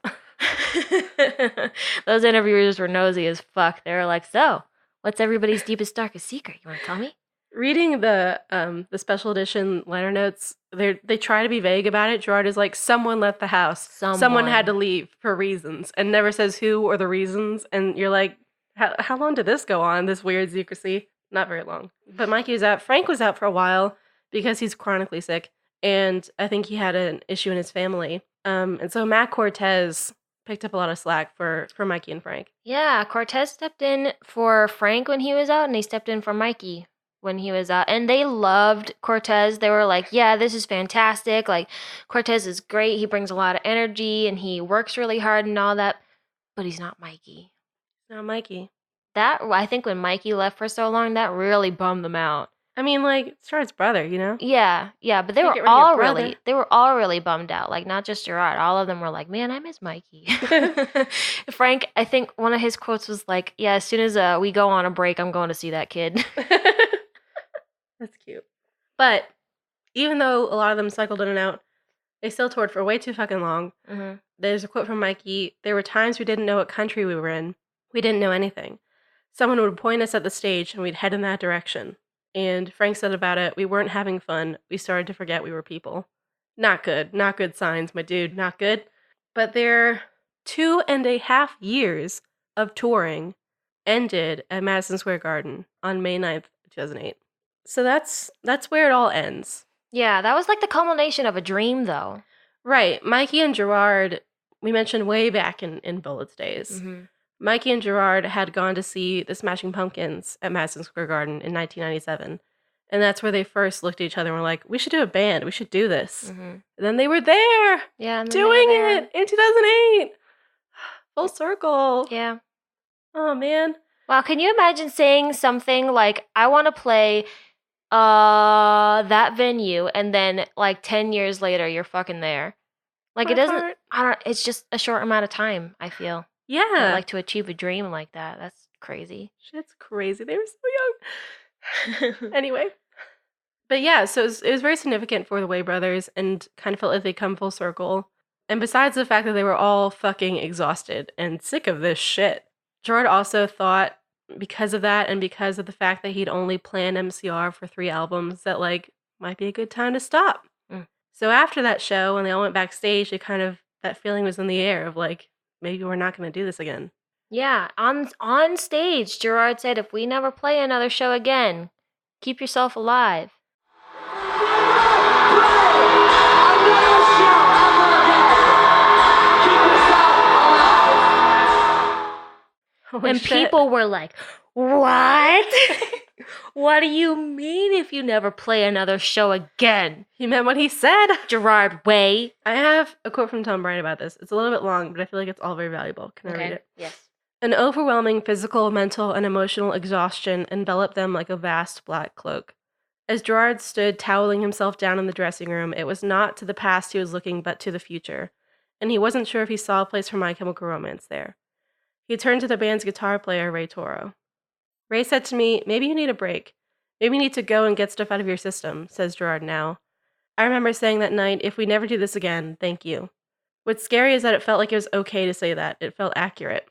S2: stopped.
S1: Those interviewers were nosy as fuck. They were like, so, what's everybody's deepest, darkest secret? You want to tell me?
S2: Reading the special edition liner notes, they try to be vague about it. Gerard is like, someone left the house. Someone had to leave for reasons, and never says who or the reasons. And you're like, how long did this go on, this weird secrecy? Not very long. But Mikey was out. Frank was out for a while because he's chronically sick, and I think he had an issue in his family. And so Matt Cortez picked up a lot of slack for Mikey and Frank.
S1: Yeah, Cortez stepped in for Frank when he was out, and he stepped in for Mikey when he was out. And they loved Cortez. They were like, yeah, this is fantastic. Like, Cortez is great. He brings a lot of energy, and he works really hard and all that. But he's not Mikey.
S2: Now, Mikey.
S1: That, I think when Mikey left for so long, that really bummed them out.
S2: I mean, like, it's Gerard's brother, you know?
S1: Yeah, but they
S2: Can't
S1: were
S2: get rid of your
S1: all
S2: brother.
S1: really bummed out. Like, not just Gerard. All of them were like, man, I miss Mikey. Frank, I think one of his quotes was like, yeah, as soon as we go on a break, I'm going to see that kid.
S2: That's cute. But even though a lot of them cycled in and out, they still toured for way too fucking long.
S1: Mm-hmm.
S2: There's a quote from Mikey. There were times we didn't know what country we were in. We didn't know anything. Someone would point us at the stage and we'd head in that direction. And Frank said about it, we weren't having fun. We started to forget we were people. Not good. Not good signs, my dude. Not good. But their 2.5 years of touring ended at Madison Square Garden on May 9th, 2008. So that's where it all ends.
S1: Yeah, that was like the culmination of a dream, though.
S2: Right. Mikey and Gerard, we mentioned way back in Bullets days.
S1: Mm-hmm.
S2: Mikey and Gerard had gone to see the Smashing Pumpkins at Madison Square Garden in 1997. And that's where they first looked at each other and were like, we should do a band. We should do this.
S1: Mm-hmm.
S2: And then they were there
S1: Yeah, and then they were
S2: doing
S1: there.
S2: it in 2008. Full circle.
S1: Yeah.
S2: Oh, man.
S1: Wow, can you imagine saying something like, I want to play that venue, and then like 10 years later, you're fucking there. Like,
S2: My
S1: it doesn't,
S2: heart.
S1: it's just a short amount of time, I feel.
S2: Yeah.
S1: Like, to achieve a dream like that, that's crazy.
S2: Shit's crazy. They were so young. Anyway. But yeah, so it was very significant for the Way brothers and kind of felt like they come full circle. And besides the fact that they were all fucking exhausted and sick of this shit, Gerard also thought, because of that and because of the fact that he'd only planned MCR for 3 albums, that like might be a good time to stop.
S1: Mm.
S2: So after that show, when they all went backstage, it kind of, that feeling was in the air of like, maybe we're not going to do this again.
S1: Yeah, on stage, Gerard said, if we never play another show again, keep yourself alive.
S2: Holy
S1: and
S2: shit.
S1: people were like, what? What do you mean if you never play another show again?
S2: He meant what he said.
S1: Gerard Way.
S2: I have a quote from Tom Bryan about this. It's a little bit long, but I feel like it's all very valuable. Can I read it?
S1: Yes.
S2: An overwhelming physical, mental, and emotional exhaustion enveloped them like a vast black cloak. As Gerard stood toweling himself down in the dressing room, it was not to the past he was looking, but to the future. And he wasn't sure if he saw a place for My Chemical Romance there. He turned to the band's guitar player, Ray Toro. Ray said to me, "Maybe you need a break. Maybe you need to go and get stuff out of your system," says Gerard now. I remember saying that night, "If we never do this again, thank you." What's scary is that it felt like it was okay to say that. It felt accurate.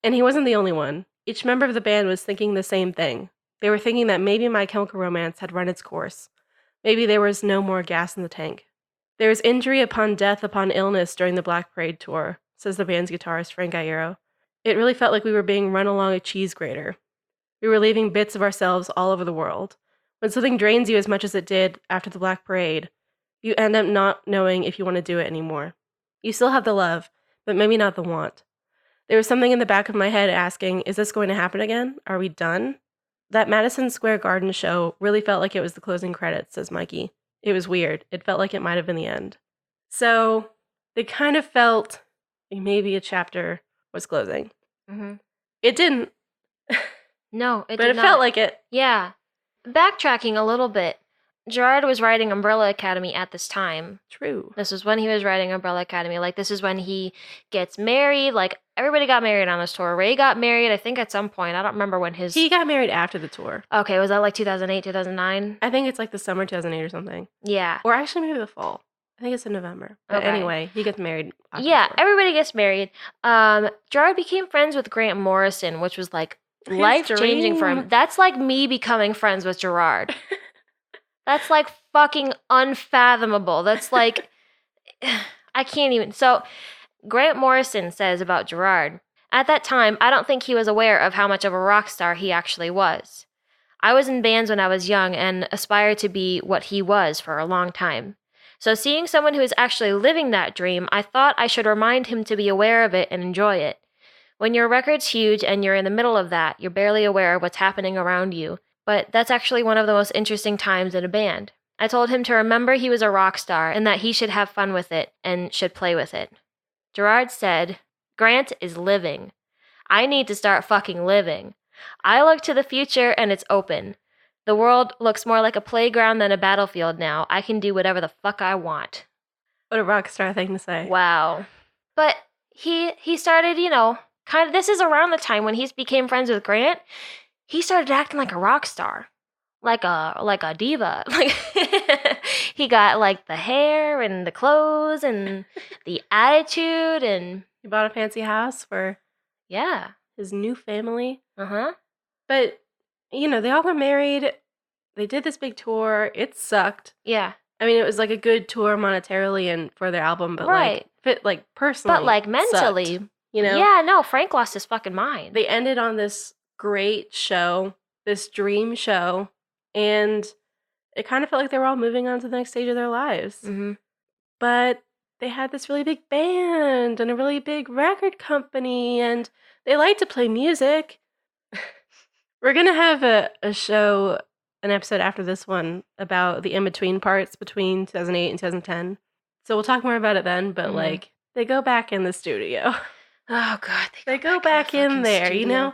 S2: And he wasn't the only one. Each member of the band was thinking the same thing. They were thinking that maybe My Chemical Romance had run its course. Maybe there was no more gas in the tank. There was injury upon death upon illness during the Black Parade tour, says the band's guitarist Frank Iero. It really felt like we were being run along a cheese grater. We were leaving bits of ourselves all over the world. When something drains you as much as it did after the Black Parade, you end up not knowing if you want to do it anymore. You still have the love, but maybe not the want. There was something in the back of my head asking, is this going to happen again? Are we done? That Madison Square Garden show really felt like it was the closing credits, says Mikey. It was weird. It felt like it might have been the end. So they kind of felt like maybe a chapter was closing.
S1: Mm-hmm.
S2: It didn't.
S1: No, it
S2: but
S1: did
S2: it
S1: not.
S2: felt like it.
S1: Yeah. Backtracking a little bit, Gerard was writing Umbrella Academy at this time.
S2: True.
S1: This was when he was writing Umbrella Academy. Like, this is when he gets married. Like, everybody got married on this tour. Ray got married, I think, at some point. I don't remember when his...
S2: He got married after the tour.
S1: Okay, was that like 2008, 2009?
S2: I think it's like the summer 2008 or something.
S1: Yeah.
S2: Or actually maybe the fall. I think it's in November. But
S1: Okay.
S2: Anyway, he gets married after the
S1: Yeah,
S2: tour.
S1: everybody gets married. Gerard became friends with Grant Morrison, which was like
S2: His
S1: life-changing for him.
S2: dream.
S1: That's like me becoming friends with Gerard. That's like fucking unfathomable. That's like, I can't even. So, Grant Morrison says about Gerard, at that time, I don't think he was aware of how much of a rock star he actually was. I was in bands when I was young and aspired to be what he was for a long time. So seeing someone who is actually living that dream, I thought I should remind him to be aware of it and enjoy it. When your record's huge and you're in the middle of that, you're barely aware of what's happening around you. But that's actually one of the most interesting times in a band. I told him to remember he was a rock star and that he should have fun with it and should play with it. Gerard said, Grant is living. I need to start fucking living. I look to the future and it's open. The world looks more like a playground than a battlefield now. I can do whatever the fuck I want.
S2: What a rock star thing to say.
S1: Wow. But he started, kind of, this is around the time when he became friends with Grant. He started acting like a rock star. Like a diva. Like he got like the hair and the clothes and the attitude and
S2: He bought a fancy house for
S1: yeah.
S2: his new family.
S1: Uh-huh.
S2: But, they all got married. They did this big tour. It sucked.
S1: Yeah.
S2: I mean, it was like a good tour monetarily and for their album, but
S1: Right.
S2: personally.
S1: But like mentally,
S2: sucked,
S1: Yeah, no, Frank lost his fucking mind.
S2: They ended on this great show, this dream show, and it kind of felt like they were all moving on to the next stage of their lives.
S1: Mm-hmm.
S2: But they had this really big band and a really big record company, and they liked to play music. We're going to have a show, an episode after this one, about the in-between parts between 2008 and 2010. So we'll talk more about it then, but
S1: Mhm.
S2: they go back in the studio.
S1: Oh god,
S2: They go back in
S1: fucking
S2: there,
S1: studio.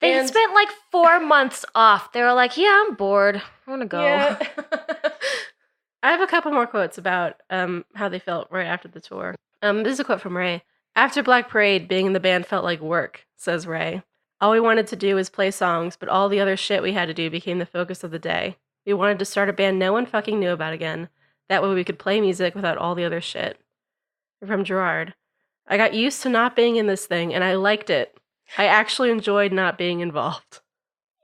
S1: They
S2: And-
S1: spent like 4 months off. They were like, "Yeah, I'm bored. I want to go."
S2: Yeah. I have a couple more quotes about how they felt right after the tour. This is a quote from Ray. After Black Parade, being in the band felt like work, says Ray. All we wanted to do was play songs, but all the other shit we had to do became the focus of the day. We wanted to start a band no one fucking knew about again. That way we could play music without all the other shit. From Gerard. I got used to not being in this thing, and I liked it. I actually enjoyed not being involved.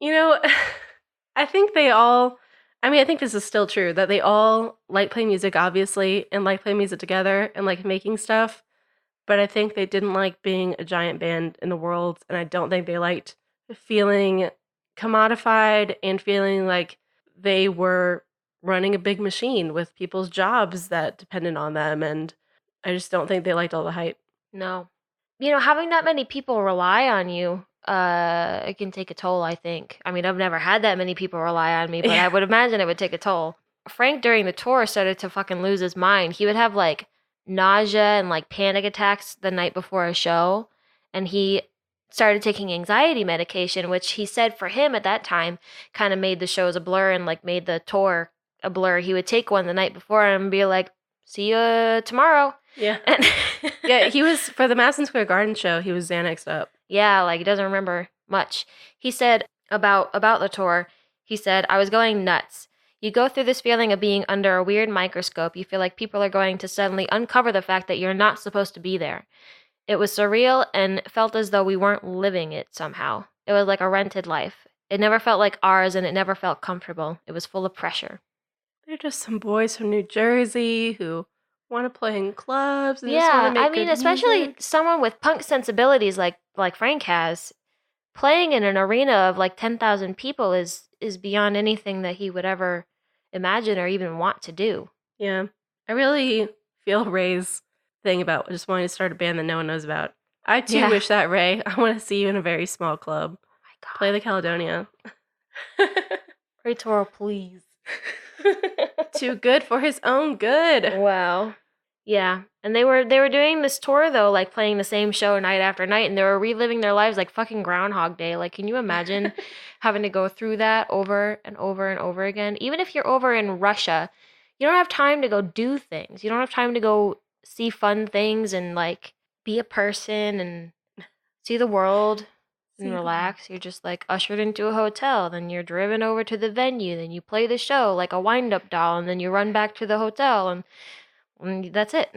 S2: I think I think this is still true, that they all like playing music, obviously, and like playing music together and like making stuff. But I think they didn't like being a giant band in the world, and I don't think they liked feeling commodified and feeling like they were running a big machine with people's jobs that depended on them, and I just don't think they liked all the hype.
S1: No. Having that many people rely on you it can take a toll, I think. I mean, I've never had that many people rely on me, but I would imagine it would take a toll. Frank during the tour started to fucking lose his mind. He would have like nausea and like panic attacks the night before a show, and he started taking anxiety medication, which he said for him at that time kind of made the shows a blur and like made the tour a blur. He would take one the night before and be like, "See you tomorrow."
S2: Yeah.
S1: And
S2: Yeah, he was, for the Madison Square Garden show, he was Xanaxed up.
S1: yeah, like he doesn't remember much. He said about the tour, he said, "I was going nuts. You go through this feeling of being under a weird microscope. You feel like people are going to suddenly uncover the fact that you're not supposed to be there. It was surreal and felt as though we weren't living it somehow. It was like a rented life. It never felt like ours and it never felt comfortable. It was full of pressure."
S2: They're just some boys from New Jersey who want to play in clubs and just want
S1: Yeah,
S2: to make
S1: I mean,
S2: good
S1: especially
S2: music.
S1: someone with punk sensibilities like Frank has, playing in an arena of like 10,000 people is beyond anything that he would ever imagine or even want to do.
S2: Yeah. I really feel Ray's thing about just wanting to start a band that no one knows about. I too
S1: Yeah.
S2: wish that, Ray. I want to see you in a very small club.
S1: Oh my god.
S2: Play the Caledonia.
S1: Ray Toro, please.
S2: Too good for his own good.
S1: Wow. Yeah, and they were doing this tour though, like playing the same show night after night, and they were reliving their lives like fucking Groundhog Day. Like, can you imagine having to go through that over and over and over again? Even if you're over in Russia, you don't have time to go do things. You don't have time to go see fun things and like be a person and see the world
S2: See
S1: and
S2: the
S1: relax. You're just like ushered into a hotel, then you're driven over to the venue, then you play the show like a wind-up doll, and then you run back to the hotel and that's it.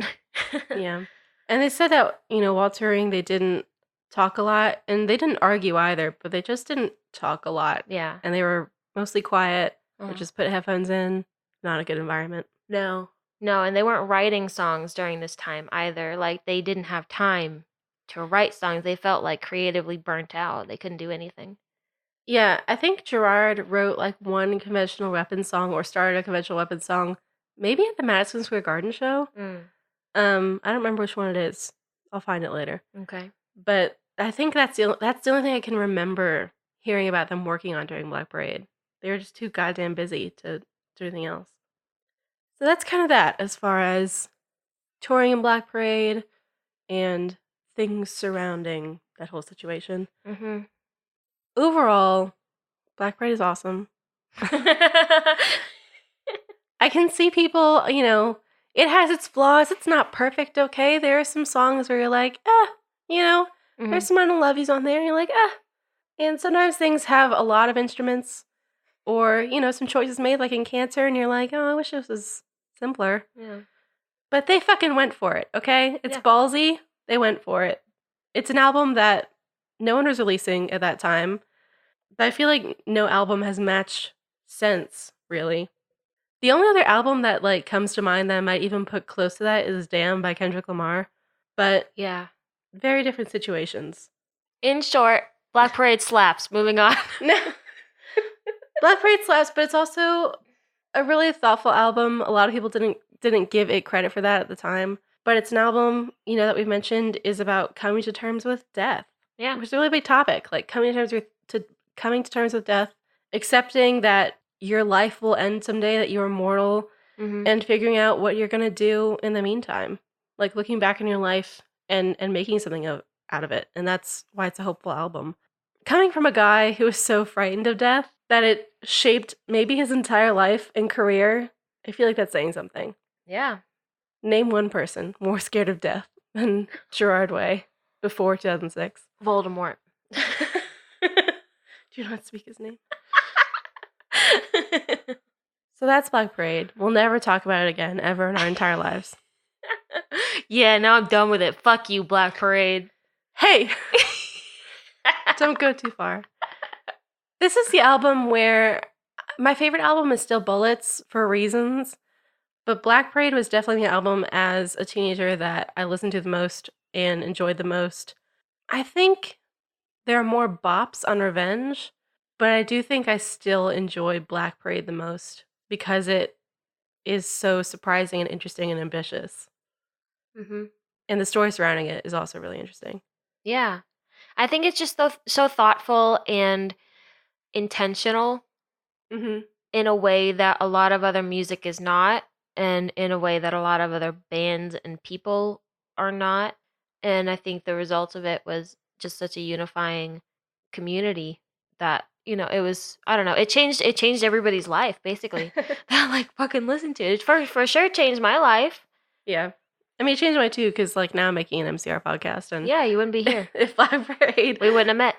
S2: Yeah. And they said that, while touring, they didn't talk a lot, and they didn't argue either, but they just didn't talk a lot.
S1: Yeah.
S2: And they were mostly quiet or
S1: Mhm.
S2: just put headphones in. Not a good environment.
S1: No. No, and they weren't writing songs during this time either. Like they didn't have time to write songs. They felt like creatively burnt out. They couldn't do anything.
S2: Yeah, I think Gerard wrote like one conventional weapons song or started a conventional weapons song, maybe at the Madison Square Garden show.
S1: Mm,
S2: I don't remember which one it is. I'll find it later.
S1: okay.
S2: But I think that's the only thing I can remember hearing about them working on during Black Parade. They were just too goddamn busy to do anything else. So that's kind of that as far as touring in Black Parade and things surrounding that whole situation.
S1: Mm-hmm.
S2: Overall, Black Parade is awesome. I can see people, it has its flaws. It's not perfect, okay? There are some songs where you're like, there's some I Don't Love Yous on there, and you're like, And sometimes things have a lot of instruments or, some choices made, like in Cancer, and you're like, oh, I wish this was simpler.
S1: Yeah.
S2: But they fucking went for it, okay? It's
S1: Yeah.
S2: ballsy. They went for it. It's an album that no one was releasing at that time. But I feel like no album has matched since, really. The only other album that like comes to mind that I might even put close to that is Damn by Kendrick Lamar. But
S1: Yeah.
S2: very different situations.
S1: In short, Black Parade slaps. Moving on.
S2: No. Black Parade slaps, but it's also a really thoughtful album. A lot of people didn't give it credit for that at the time. But it's an album, that we've mentioned is about coming to terms with death.
S1: Yeah.
S2: Which is a really big topic. Like coming to terms with death, accepting that your life will end someday, that you're mortal,
S1: Mm-hmm.
S2: and figuring out what you're gonna do in the meantime. Like looking back in your life and making something out of it. And that's why it's a hopeful album. Coming from a guy who was so frightened of death that it shaped maybe his entire life and career, I feel like that's saying something.
S1: Yeah.
S2: Name one person more scared of death than Gerard Way before 2006.
S1: Voldemort.
S2: Do you not speak his name? So that's Black Parade. We'll never talk about it again, ever in our entire lives.
S1: Yeah, now I'm done with it. Fuck you, Black Parade.
S2: Hey! Don't go too far. This is the album where my favorite album is still Bullets for reasons, but Black Parade was definitely the album as a teenager that I listened to the most and enjoyed the most. I think there are more bops on Revenge, but I do think I still enjoy Black Parade the most because it is so surprising and interesting and ambitious.
S1: Mm-hmm.
S2: And the story surrounding it is also really interesting.
S1: Yeah. I think it's just so thoughtful and intentional
S2: Mm-hmm.
S1: in a way that a lot of other music is not, and in a way that a lot of other bands and people are not. And I think the result of it was just such a unifying community that, it was, I don't know, it changed everybody's life basically. That like fucking listen to it. For sure changed my life.
S2: Yeah. I mean, it changed mine too, because like now I'm making an MCR podcast, and
S1: Yeah, you wouldn't be here.
S2: if Black Parade,
S1: We wouldn't have met.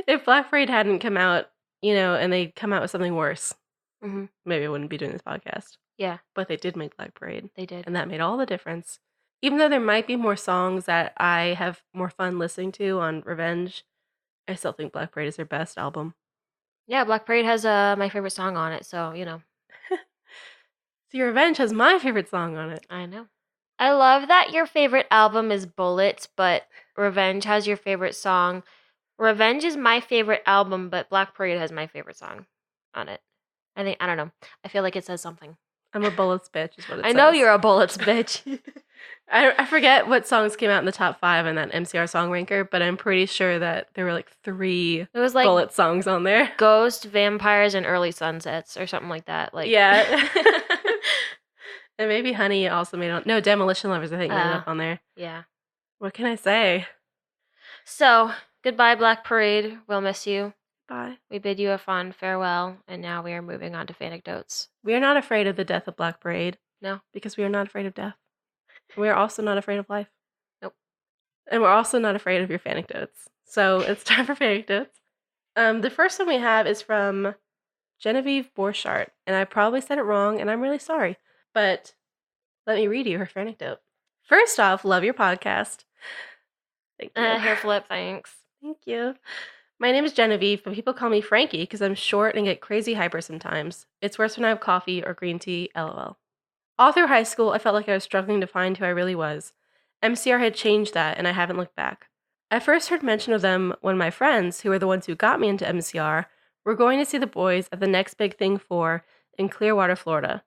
S2: if Black Parade hadn't come out, and they'd come out with something worse,
S1: Hmm.
S2: maybe I wouldn't be doing this podcast.
S1: Yeah,
S2: But they did make Black Parade,
S1: they did.
S2: and that made all the difference. Even though there might be more songs that I have more fun listening to on Revenge, I still think Black Parade is their best album.
S1: Yeah, Black Parade has my favorite song on it, so
S2: See, Revenge has my favorite song on it.
S1: I know. I love that your favorite album is Bullets, but Revenge has your favorite song. Revenge is my favorite album, but Black Parade has my favorite song on it. I don't know. I feel like it says something.
S2: I'm a Bullets bitch, is what it says.
S1: I know you're a Bullets bitch.
S2: I forget what songs came out in the top 5 in that MCR song ranker, but I'm pretty sure that there were like 3
S1: It was like
S2: Bullet songs on there.
S1: Ghost, Vampires, and Early Sunsets or something like that. Like
S2: Yeah. And maybe Honey also made it on. No, Demolition Lovers, I think, made it up on there.
S1: Yeah.
S2: What can I say?
S1: So, goodbye, Black Parade. We'll miss you.
S2: Bye.
S1: We bid you a fond farewell, and now we are moving on to Fanecdotes.
S2: We are not afraid of the death of Black Parade.
S1: No.
S2: Because we are not afraid of death. We are also not afraid of life.
S1: Nope.
S2: And we're also not afraid of your Fanecdotes. So it's time for Fanecdotes. The first one we have is from Genevieve Borchardt, and I probably said it wrong, and I'm really sorry. But let me read you her anecdote. First off, love your podcast. Thank you.
S1: Hair flip, thanks.
S2: Thank you. My name is Genevieve, but people call me Frankie because I'm short and get crazy hyper sometimes. It's worse when I have coffee or green tea, lol. All through high school, I felt like I was struggling to find who I really was. MCR had changed that, and I haven't looked back. I first heard mention of them when my friends, who were the ones who got me into MCR, were going to see the boys at the Next Big Thing 4 in Clearwater, Florida.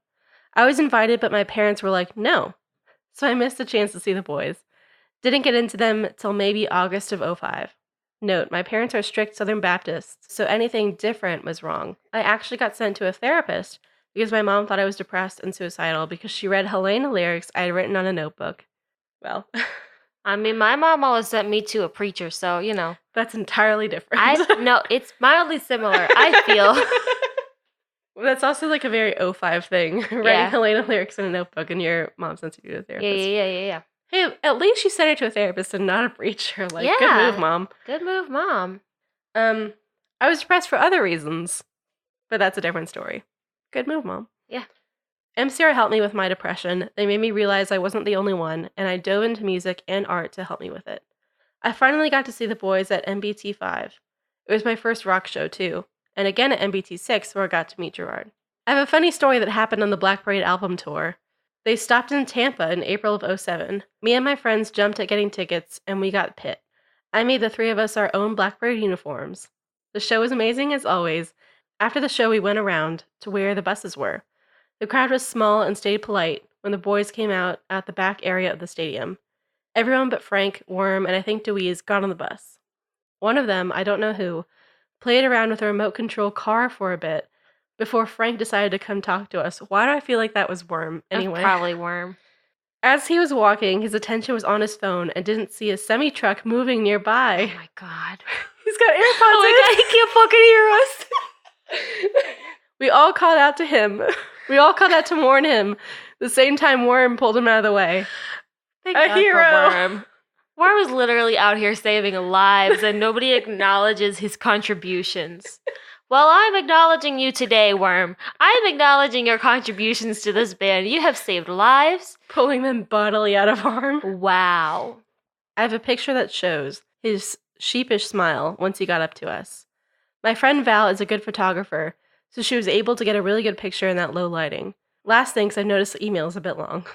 S2: I was invited, but my parents were like, no. So I missed the chance to see the boys. Didn't get into them till maybe August of 2005. Note, my parents are strict Southern Baptists, so anything different was wrong. I actually got sent to a therapist because my mom thought I was depressed and suicidal because she read Helena lyrics I had written on a notebook. Well,
S1: I mean, my mom always sent me to a preacher, so,
S2: that's entirely different.
S1: No, it's mildly similar, I feel.
S2: That's also like a very 2005 thing, writing Helena lyrics in a notebook and your mom sends you to a therapist.
S1: Yeah.
S2: Hey, at least she sent her to a therapist and not a preacher. Like, good move, Mom.
S1: Good move, Mom.
S2: I was depressed for other reasons, but that's a different story. Good move, Mom.
S1: Yeah.
S2: MCR helped me with my depression. They made me realize I wasn't the only one, and I dove into music and art to help me with it. I finally got to see the boys at MBT 5. It was my first rock show, too, and again at MBT 6, where I got to meet Gerard. I have a funny story that happened on the Black Parade album tour. They stopped in Tampa in April of 2007. Me and my friends jumped at getting tickets, and we got pit. I made the 3 of us our own Black Parade uniforms. The show was amazing as always. After the show, we went around to where the buses were. The crowd was small and stayed polite when the boys came out at the back area of the stadium. Everyone but Frank, Worm, and I think Deweese got on the bus. One of them, I don't know who, played around with a remote control car for a bit before Frank decided to come talk to us. Why do I feel like that was Worm? Anyway.
S1: Probably Worm.
S2: As he was walking, his attention was on his phone and didn't see a semi-truck moving nearby.
S1: Oh my god.
S2: He's got AirPods
S1: Oh my god, he can't fucking hear us.
S2: We all called out to him. We all called out to warn him. The same time Worm pulled him out of the way.
S1: A hero. Worm. Worm is literally out here saving lives and nobody acknowledges his contributions. Well, I'm acknowledging you today, Worm. I'm acknowledging your contributions to this band. You have saved lives.
S2: Pulling them bodily out of harm.
S1: Wow.
S2: I have a picture that shows his sheepish smile once he got up to us. My friend Val is a good photographer, so she was able to get a really good picture in that low lighting. Last thing, 'cause I noticed the email is a bit long.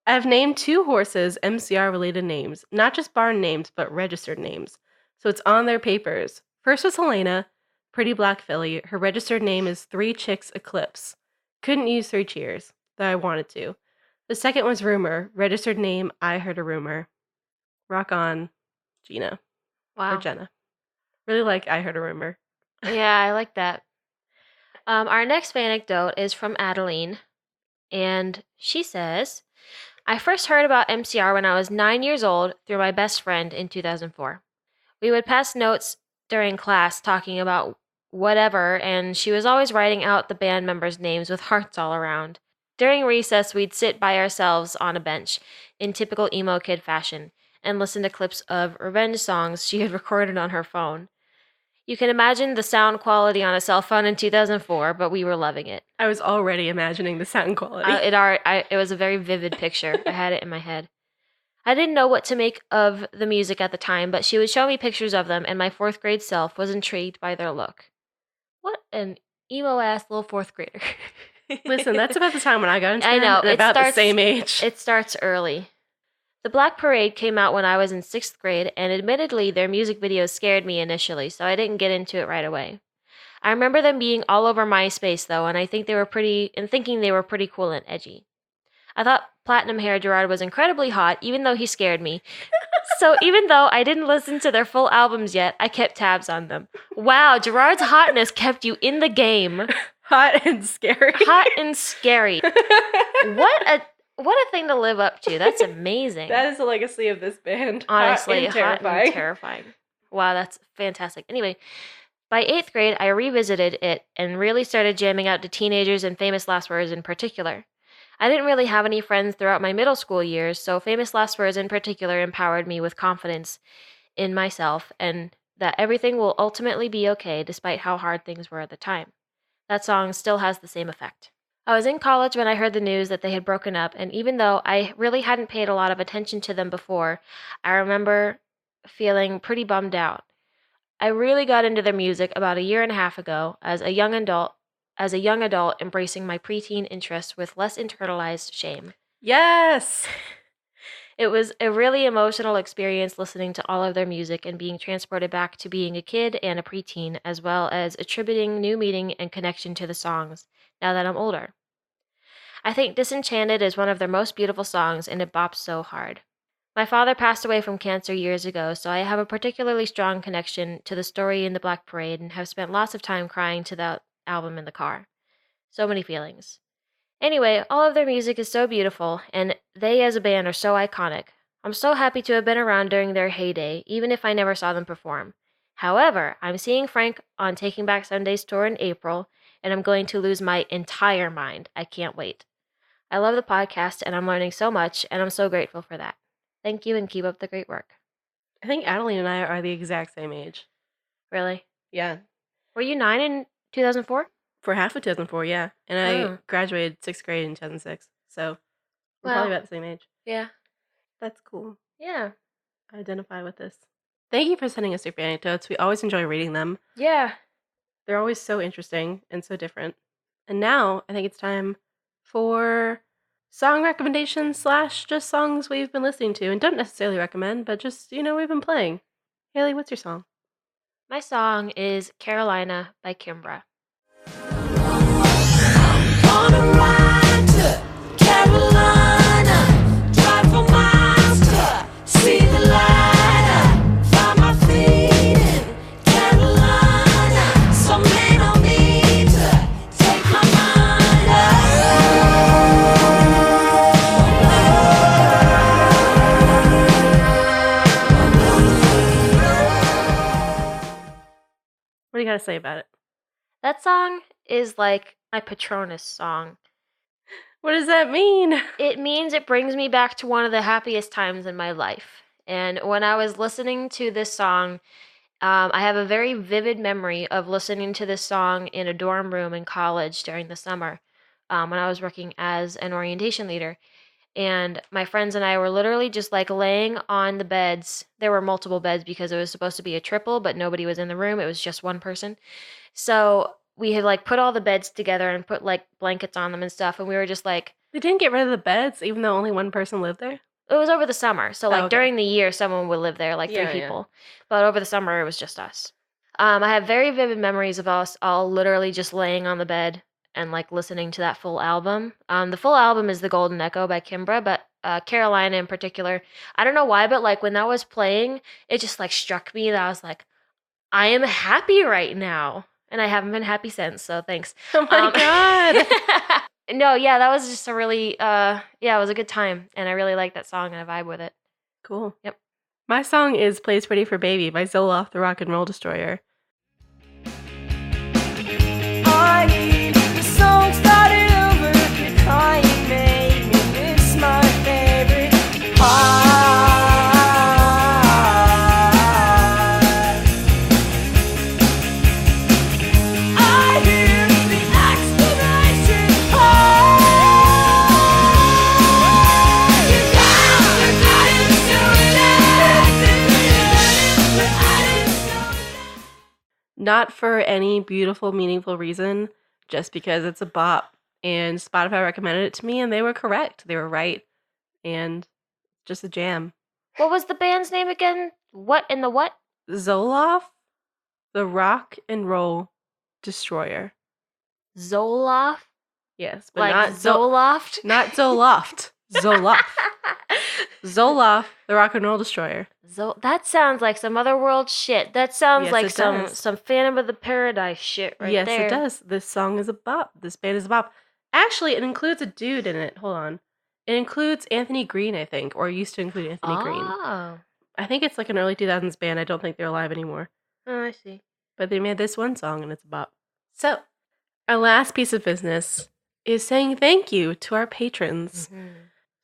S2: I have named 2 horses MCR-related names, not just barn names, but registered names. So it's on their papers. First was Helena, pretty black filly. Her registered name is 3 Chicks Eclipse. Couldn't use 3 Cheers, though I wanted to. The second was Rumor, registered name I Heard a Rumor. Rock on, Gina.
S1: Wow.
S2: Or Jenna. Really like I Heard a Rumor.
S1: Yeah, I like that. Our next anecdote is from Adeline, and she says, I first heard about MCR when I was 9 years old through my best friend in 2004. We would pass notes during class talking about whatever, and she was always writing out the band members' names with hearts all around. During recess, we'd sit by ourselves on a bench in typical emo kid fashion and listen to clips of revenge songs she had recorded on her phone. You can imagine the sound quality on a cell phone in 2004, but we were loving it.
S2: I was already imagining the sound quality.
S1: It was a very vivid picture. I had it in my head. I didn't know what to make of the music at the time, but she would show me pictures of them, and my fourth grade self was intrigued by their look. What an emo-ass little fourth grader.
S2: Listen, that's about the time when I got into
S1: I know,
S2: band, and about the same age.
S1: It starts early. The Black Parade came out when I was in 6th grade, and admittedly, their music videos scared me initially, so I didn't get into it right away. I remember them being all over MySpace, though, and thinking they were pretty cool and edgy. I thought platinum hair Gerard was incredibly hot, even though he scared me. So even though I didn't listen to their full albums yet, I kept tabs on them. Wow, Gerard's hotness kept you in the game.
S2: Hot and scary.
S1: Hot and scary. What a thing to live up to. That's amazing.
S2: That is the legacy of this band.
S1: Honestly,
S2: hot and
S1: terrifying. Wow, that's fantastic. Anyway, by 8th grade, I revisited it and really started jamming out to Teenagers and Famous Last Words in particular. I didn't really have any friends throughout my middle school years, so Famous Last Words in particular empowered me with confidence in myself and that everything will ultimately be okay despite how hard things were at the time. That song still has the same effect. I was in college when I heard the news that they had broken up, and even though I really hadn't paid a lot of attention to them before, I remember feeling pretty bummed out. I really got into their music about a year and a half ago as a young adult embracing my preteen interests with less internalized shame.
S2: Yes!
S1: It was a really emotional experience listening to all of their music and being transported back to being a kid and a preteen, as well as attributing new meaning and connection to the songs now that I'm older. I think Disenchanted is one of their most beautiful songs, and it bops so hard. My father passed away from cancer years ago, so I have a particularly strong connection to the story in the Black Parade and have spent lots of time crying to that album in the car. So many feelings. Anyway, all of their music is so beautiful, and they as a band are so iconic. I'm so happy to have been around during their heyday, even if I never saw them perform. However, I'm seeing Frank on Taking Back Sunday's tour in April, and I'm going to lose my entire mind. I can't wait. I love the podcast, and I'm learning so much, and I'm so grateful for that. Thank you, and keep up the great work.
S2: I think Adeline and I are the exact same age.
S1: Really?
S2: Yeah.
S1: Were you 9 in 2004?
S2: For half of 2004, yeah. And I graduated 6th grade in 2006. So we're probably about the same age.
S1: Yeah.
S2: That's cool.
S1: Yeah.
S2: I identify with this. Thank you for sending us your anecdotes. We always enjoy reading them.
S1: Yeah.
S2: They're always so interesting and so different. And now I think it's time for song recommendations / just songs we've been listening to and don't necessarily recommend, but just, we've been playing. Haley, what's your song?
S1: My song is Carolina by Kimbra.
S3: On a ride to Carolina, drive for miles to see the light. Find my feet in Carolina, some men on me to take my mind
S2: What do you got to say about it?
S1: That song is like my Patronus song.
S2: What does that mean?
S1: It means it brings me back to one of the happiest times in my life. And when I was listening to this song, I have a very vivid memory of listening to this song in a dorm room in college during the summer when I was working as an orientation leader. And my friends and I were literally just like laying on the beds. There were multiple beds because it was supposed to be a triple, but nobody was in the room. It was just one person. So we had like put all the beds together and put like blankets on them and stuff. And we were just like,
S2: They didn't get rid of the beds even though only one person lived there?
S1: it was over the summer. So like
S2: okay.
S1: during the year, someone would live there, like
S2: Yeah,
S1: three
S2: yeah.
S1: people. But over the summer, it was just us. I have very vivid memories of us all literally just laying on the bed and like listening to that full album. The full album is The Golden Echo by Kimbra, but Carolina in particular. I don't know why, but like when that was playing, it just like struck me that I was like, I am happy right now. And I haven't been happy since, so thanks.
S2: Oh my God.
S1: No, yeah, that was just a really, yeah, it was a good time. And I really like that song and I vibe with it.
S2: Cool.
S1: Yep.
S2: My song is Plays Pretty for Baby by Zoloft, the Rock and Roll Destroyer.
S3: I need the song started over. You're crying, made me miss my favorite part. I hear the exclamation point. You found that I didn't do it. I didn't know that.
S2: Not for any beautiful, meaningful reason, just because it's a bop. And Spotify recommended it to me, and they were correct. They were right. And just a jam.
S1: What was the band's name again? What in the what?
S2: Zoloft, the Rock and Roll Destroyer.
S1: Zoloft?
S2: Yes, but
S1: Like
S2: not
S1: Zoloft?
S2: not Zoloft. Zoloft. Zoloft, the Rock and Roll Destroyer.
S1: That sounds like some otherworld shit. That sounds
S2: Yes,
S1: like
S2: it does.
S1: some Phantom of the Paradise shit right
S2: Yes,
S1: there.
S2: it does. This song is a bop. This band is a bop. Actually, it includes a dude in it. Hold on. It includes Anthony Green, I think, or used to include Anthony Green.
S1: Oh.
S2: I think it's like an early 2000s band. I don't think they're alive anymore.
S1: Oh, I see.
S2: But they made this one song and it's a bop. So, our last piece of business is saying thank you to our patrons.
S1: Mhm.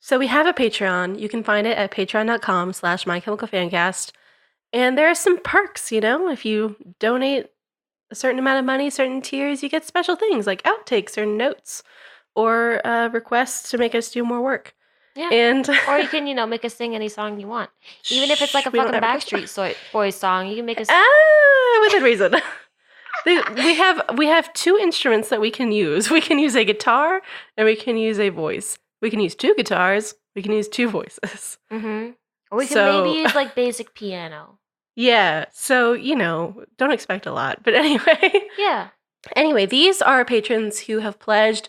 S2: So we have a Patreon. You can find it at patreon.com/mychemicalfancast. And there are some perks, you know? If you donate a certain amount of money, certain tiers, you get special things like outtakes or notes or requests to make us do more work.
S1: Yeah.
S2: And
S1: Or you can, make us sing any song you want. Even if it's like a
S2: we don't
S1: fucking
S2: have a-
S1: Backstreet Boys song, you can make us.
S2: within reason. We have two instruments that we can use. We can use a guitar and we can use a voice. We can use two guitars. We can use two voices.
S1: Mm-hmm. Or we can
S2: So-
S1: maybe use like basic piano.
S2: Yeah, so, don't expect a lot. But anyway.
S1: Yeah.
S2: Anyway, these are patrons who have pledged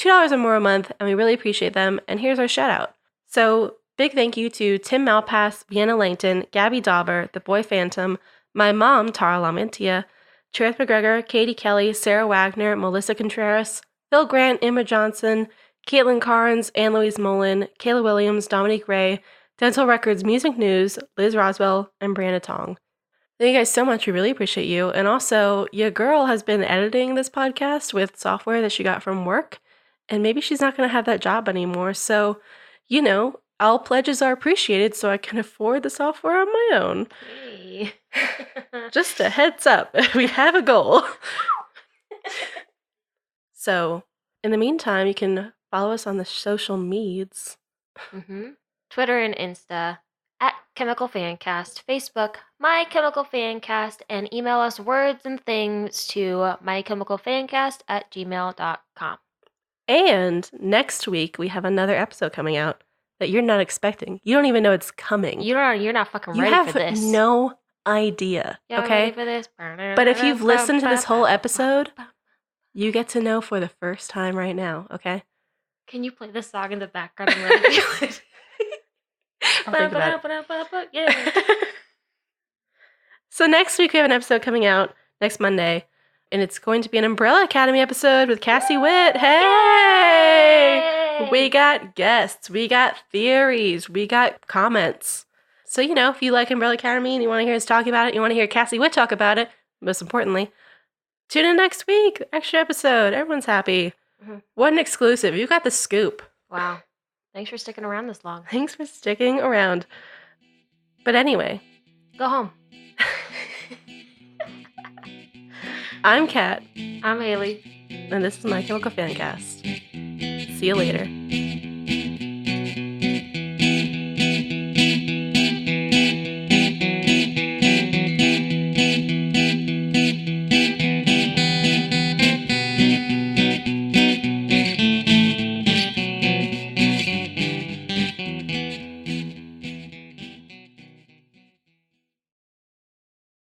S2: $2 or more a month, and we really appreciate them. And here's our shout out. So, big thank you to Tim Malpass, Vienna Langton, Gabby Dauber, The Boy Phantom, my mom, Tara Lamantia, Cherith McGregor, Katie Kelly, Sarah Wagner, Melissa Contreras, Phil Grant, Emma Johnson, Caitlin Carnes, Anne-Louise Mullen, Kayla Williams, Dominique Ray, Dental Records Music News, Liz Roswell, and Brianna Tong. Thank you guys so much. We really appreciate you. And also, your girl has been editing this podcast with software that she got from work, and maybe she's not going to have that job anymore. So, all pledges are appreciated so I can afford the software on my own.
S1: Hey.
S2: Just a heads up, we have a goal. So, in the meantime, you can follow us on the social medias.
S1: Mm-hmm. Twitter and Insta at Chemical Fancast, Facebook, My Chemical Fancast, and email us words and things to mychemicalfancast@gmail.com.
S2: And next week, we have another episode coming out that you're not expecting. You don't even know it's coming.
S1: You're not fucking
S2: You
S1: ready
S2: have
S1: for this.
S2: no idea,
S1: You're not
S2: okay?
S1: ready for this.
S2: But if you've listened to this whole episode, you get to know for the first time right now, okay?
S1: Can you play this song in the background and let me feel it?
S2: I'll think about it.
S1: Yeah.
S2: So next week we have an episode coming out next Monday, and it's going to be an Umbrella Academy episode with Cassie Witt. Hey!
S1: Yay!
S2: We got guests, we got theories, we got comments. So, if you like Umbrella Academy and you want to hear us talk about it, you want to hear Cassie Witt talk about it, most importantly, tune in next week. Extra episode. Everyone's happy.
S1: Mm-hmm.
S2: What an exclusive. You got the scoop.
S1: Wow. Thanks for sticking around this long.
S2: Thanks for sticking around. But anyway,
S1: Go home.
S2: I'm Kat,
S1: I'm Haley.
S2: and this is My Chemical Fancast. See you later.